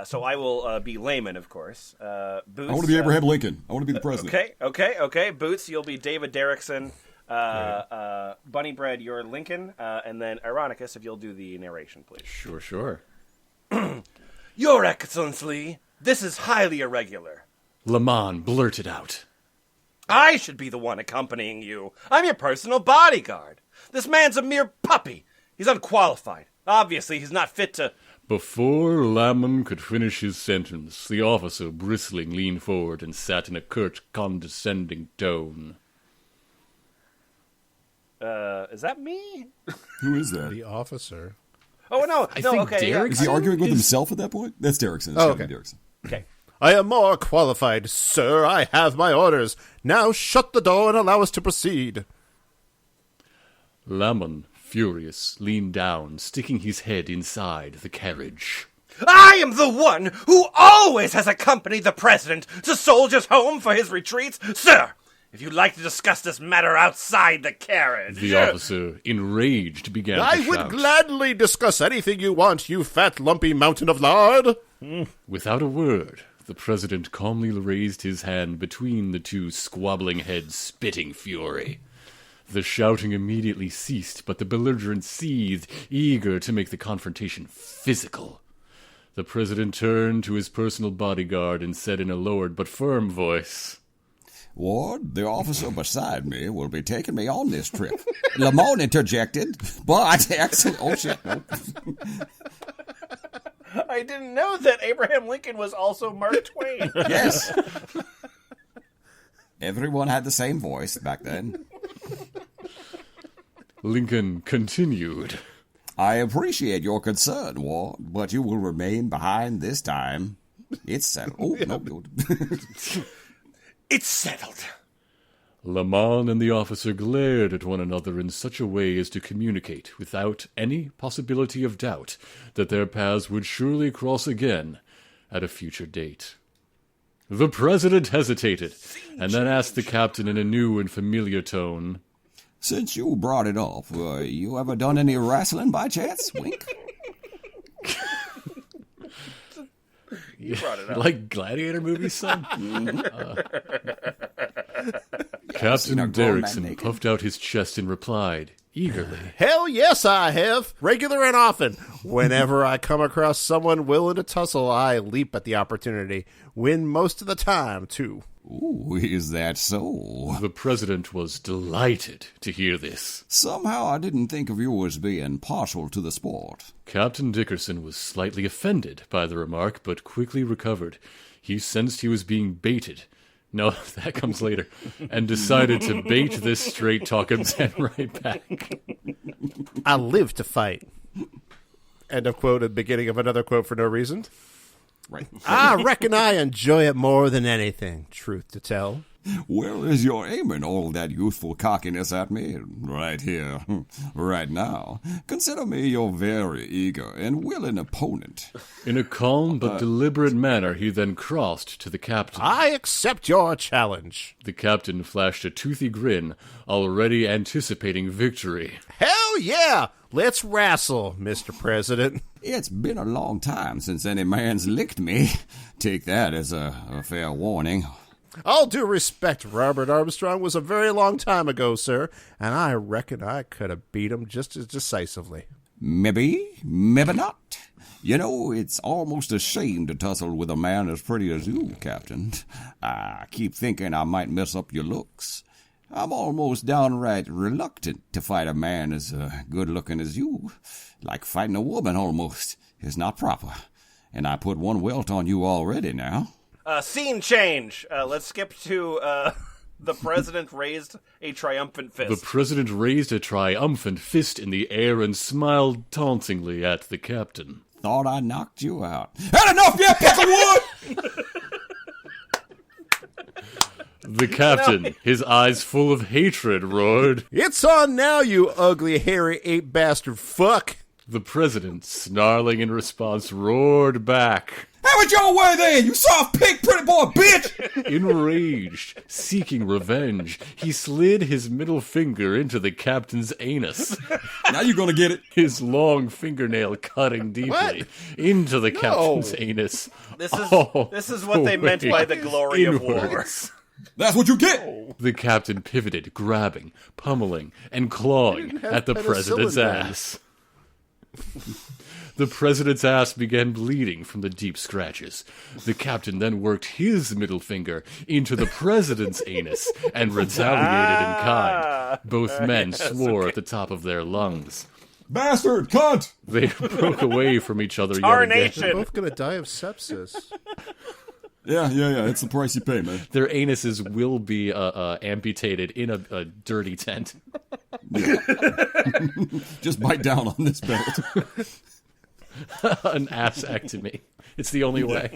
So I will be Layman, of course. Boots, I want to be Abraham Lincoln. I want to be the president. Okay. Boots, you'll be David Derrickson. Bunny Bread, you're Lincoln. And then Ironicus, if you'll do the narration, please. Sure. Your Excellency, this is highly irregular. Lamont blurted out. I should be the one accompanying you. I'm your personal bodyguard. This man's a mere puppy. He's unqualified. Obviously, he's not fit to... Before Lamont could finish his sentence, the officer, bristling, leaned forward and sat in a curt, condescending tone. Is that me? Who is that? The officer. Oh, no. I think okay. Derek- Is he arguing with himself at that point? That's Derrickson. It's okay. Derrickson. Okay. I am more qualified, sir. I have my orders. Now shut the door and allow us to proceed. Lamont, furious, leaned down, sticking his head inside the carriage. I am the one who always has accompanied the president to Soldiers' Home for his retreats. Sir, if you'd like to discuss this matter outside the carriage... The officer, enraged, began to I shout. would gladly discuss anything you want, you fat, lumpy mountain of lard. Without a word, the president calmly raised his hand between the two squabbling heads, spitting fury. The shouting immediately ceased, but the belligerents seethed, eager to make the confrontation physical. The president turned to his personal bodyguard and said in a lowered but firm voice, Ward, the officer beside me will be taking me on this trip. Lamont interjected, but excellent. Oh, shit. No. I didn't know that Abraham Lincoln was also Mark Twain. Yes. Everyone had the same voice back then. Lincoln continued, I appreciate your concern, Ward, but you will remain behind this time. It's settled. Oh, no. It's settled. Lamont and the officer glared at one another in such a way as to communicate, without any possibility of doubt, that their paths would surely cross again at a future date. The president hesitated, and then asked the captain in a new and familiar tone, Since you brought it up, you ever done any wrestling by chance, Wink? You brought it up. Like gladiator movies, son? seen a Captain grown man Derrickson naked. puffed out his chest and replied, eagerly, Hell yes, I have. Regular and often. Whenever I come across someone willing to tussle, I leap at the opportunity. Win most of the time, too. Ooh, is that so? The president was delighted to hear this. Somehow I didn't think of you as being partial to the sport. Captain Dickerson was slightly offended by the remark, but quickly recovered. He sensed he was being baited. No, that comes later. And decided to bait this straight-talk and send right back. I live to fight. End of quote at the beginning of another quote for no reason. Right. I reckon I enjoy it more than anything, truth to tell. Where is your aiming all that youthful cockiness at me? Right here, right now. Consider me your very eager and willing opponent. In a calm but deliberate manner, he then crossed to the captain. I accept your challenge. The captain flashed a toothy grin, already anticipating victory. Hell yeah! Let's wrestle, Mr. President. It's been a long time since any man's licked me. Take that as a fair warning. All due respect, Robert Armstrong was a very long time ago, sir, and I reckon I could have beat him just as decisively. Maybe, maybe not. You know, it's almost a shame to tussle with a man as pretty as you, Captain. I keep thinking I might mess up your looks. I'm almost downright reluctant to fight a man as good-looking as you. Like fighting a woman, almost. It's not proper. And I put one welt on you already now. Scene change. Let's skip to the president raised a triumphant fist. The president raised a triumphant fist in the air and smiled tauntingly at the captain. Thought I knocked you out. Had enough yet, piece of wood! The captain, his eyes full of hatred, roared. It's on now, you ugly, hairy, ape bastard fuck! The president, snarling in response, roared back. Have it your way then, you soft pig pretty boy bitch! Enraged, seeking revenge, he slid his middle finger into the captain's anus. Now you're gonna get it. His long fingernail cutting deeply into the captain's anus. This is what they meant by the glory of war. Inwards. That's what you get! The captain pivoted, grabbing, pummeling, and clawing at the president's ass. The president's ass began bleeding from the deep scratches. The captain then worked his middle finger into the president's anus and retaliated in kind. Both men swore at the top of their lungs. Bastard! Cunt! They broke away from each other yet Tarnation. They're again. both gonna die of sepsis. Yeah, it's the price you pay, man. Their anuses will be amputated in a dirty tent. Just bite down on this belt. An assectomy. It's the only way.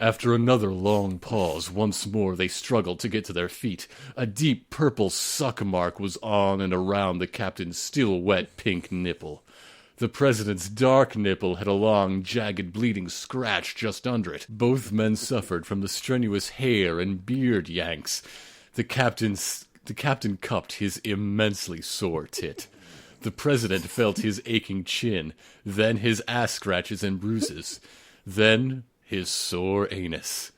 After another long pause, once more they struggled to get to their feet. A deep purple suck mark was on and around the captain's still wet pink nipple. The president's dark nipple had a long, jagged, bleeding scratch just under it. Both men suffered from the strenuous hair and beard yanks. The captain cupped his immensely sore tit. The president felt his aching chin, then his ass scratches and bruises, then his sore anus.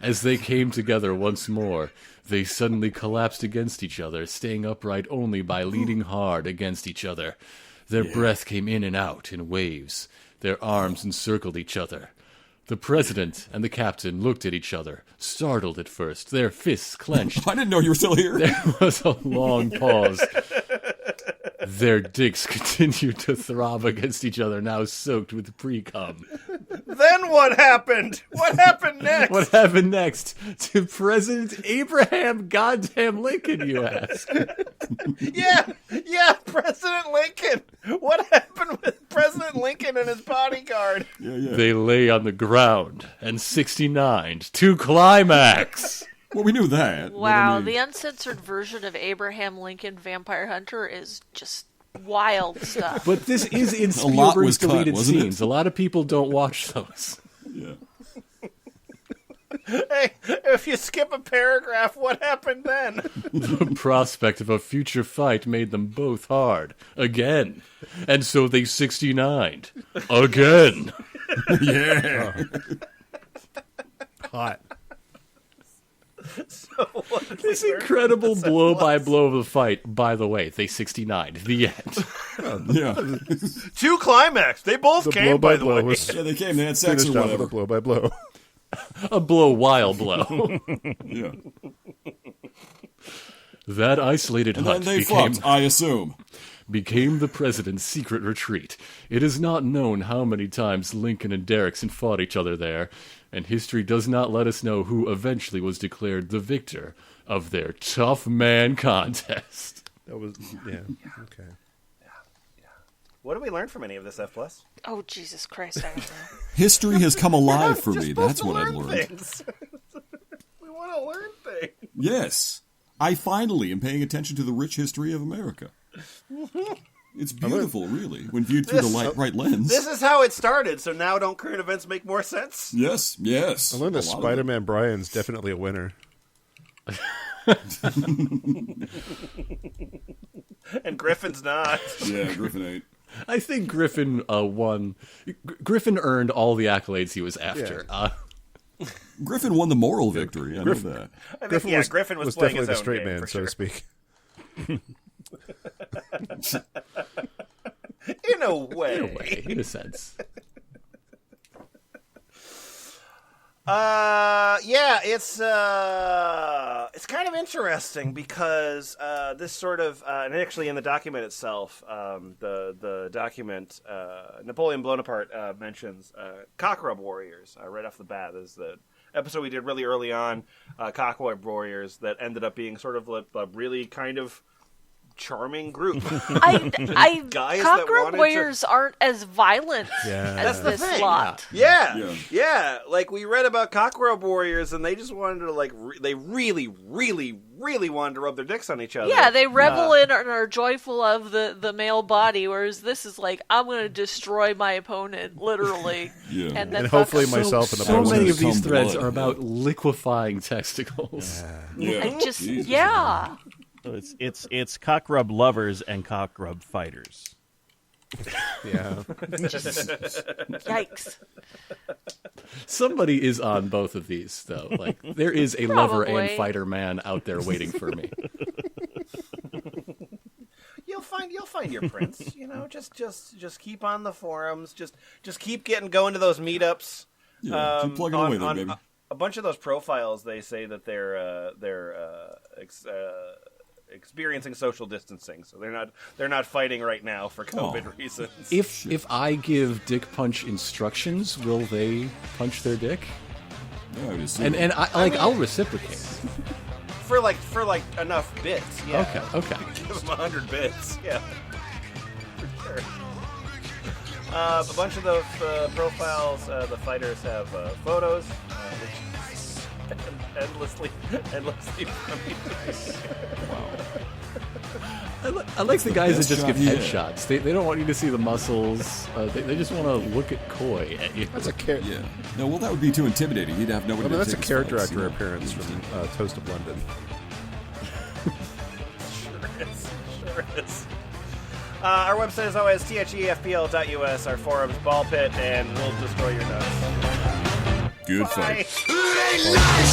As they came together once more, they suddenly collapsed against each other, staying upright only by leaning hard against each other. Their breath came in and out in waves. Their arms encircled each other. The president and the captain looked at each other, startled at first, their fists clenched. I didn't know you were still here. There was a long pause. Their dicks continued to throb against each other, now soaked with pre-cum. Then what happened? What happened next? What happened next to President Abraham Goddamn Lincoln, you ask? Yeah, President Lincoln. What happened with President Lincoln and his bodyguard? They lay on the ground and 69'd to climax. Well, we knew that. but Wow, I mean, the uncensored version of Abraham Lincoln Vampire Hunter is just wild stuff. But this is in A lot was Spielberg's cut, deleted wasn't it? scenes. A lot of people don't watch those. yeah. Hey, if you skip a paragraph, what happened then? The prospect of a future fight made them both hard. Again. And so they 69'd. Again. Yeah. Hot. This incredible blow-by-blow of the fight. By the way, they 69'd. The end. Yeah. Two climax. They both The came, by the blow-by-blow way. was Yeah, they came. They had sex finished or off with a whatever. blow-by-blow. A blow-while blow. Yeah. That isolated And then hut they became... fucked, I assume. became the president's secret retreat. It is not known how many times Lincoln and Derrickson fought each other there, and history does not let us know who eventually was declared the victor of their tough man contest. That was, yeah, okay. What did we learn from any of this, F+? Oh, Jesus Christ, I don't know. History has come alive for Just me. supposed That's to what I've learn learned. things. We want to learn things. Yes. I finally am paying attention to the rich history of America. It's beautiful, really, when viewed through the right lens. This is how it started, so now don't current events make more sense? Yes, yes. I learned that A lot of Spider-Man Brian's definitely a winner. And Griffin's not. it. Yeah, Griffin ain't. I think Griffin won. Griffin earned all the accolades he was after. Griffin won the moral victory. I know that. I think, Griffin was playing definitely his the own straight game, man, for so sure. to speak. In a way. In a way, in a sense. Yeah, it's kind of interesting because this sort of and actually in the document itself, the document Napoleon Blownapart mentions cock rub warriors right off the bat. This is the episode we did really early on, cock rub warriors that ended up being sort of a really kind of charming group. I Guys that cock rub wanted to- warriors aren't as violent Yeah. as the this thing. lot. Yeah. Like we read about cock rub warriors, and they just wanted to they really wanted to rub their dicks on each other. Yeah, they revel in and are joyful of the male body, whereas this is like, I'm going to destroy my opponent, literally. Yeah. And then And fuck hopefully him. myself and the So person many who's of these come threads blood. are about liquefying testicles. Yeah. I just, Jesus. yeah. So it's cock rub lovers and cock rub fighters. Yeah. Yikes. Somebody is on both of these, though. Like, there is a lover and Probably. fighter man out there waiting for me. You'll find your prince. You know, just keep on the forums. Just keep going to those meetups. Yeah, keep plugging away there, baby. A bunch of those profiles, they say that they're experiencing social distancing, so they're not fighting right now for COVID reasons. If I give dick punch instructions, will they punch their dick? Yeah, I would assume. And I'll reciprocate. For enough bits, yeah. Okay. Give them 100 bits, yeah. For sure. A bunch of those profiles, the fighters have photos, which endlessly I like the guys that Best just give shot, yeah. headshots. They don't want you to see the muscles. They just want to look at coy at you. That's a Yeah. No, well, that would be too intimidating. He'd have nobody to that's a take his character fights, actor you know? appearance from Toast of London. Sure is. Our website is always thefpl.us, our forums, ball pit, and we'll destroy your nuts. Good Bye. fight.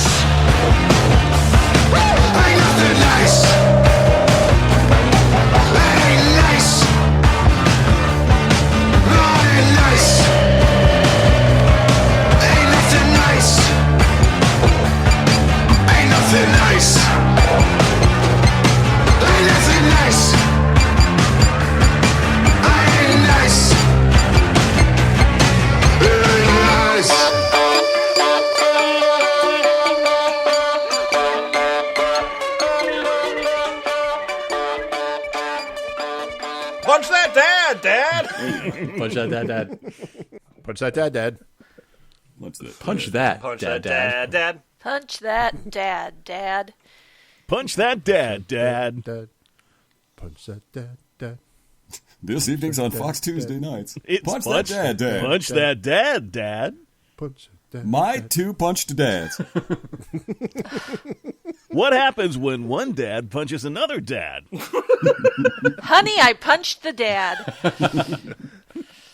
Punch that dad! Punch that, dad. Punch that dad. What's that? Punch that, Punch dad. that dad! Punch that dad. Punch that dad. Dad. Punch that dad. This evening's on Fox Tuesday nights. It's Punch that dad. Punch that dad. Punch that My two punched dads. What happens when one dad punches another dad? Honey, I punched the dad.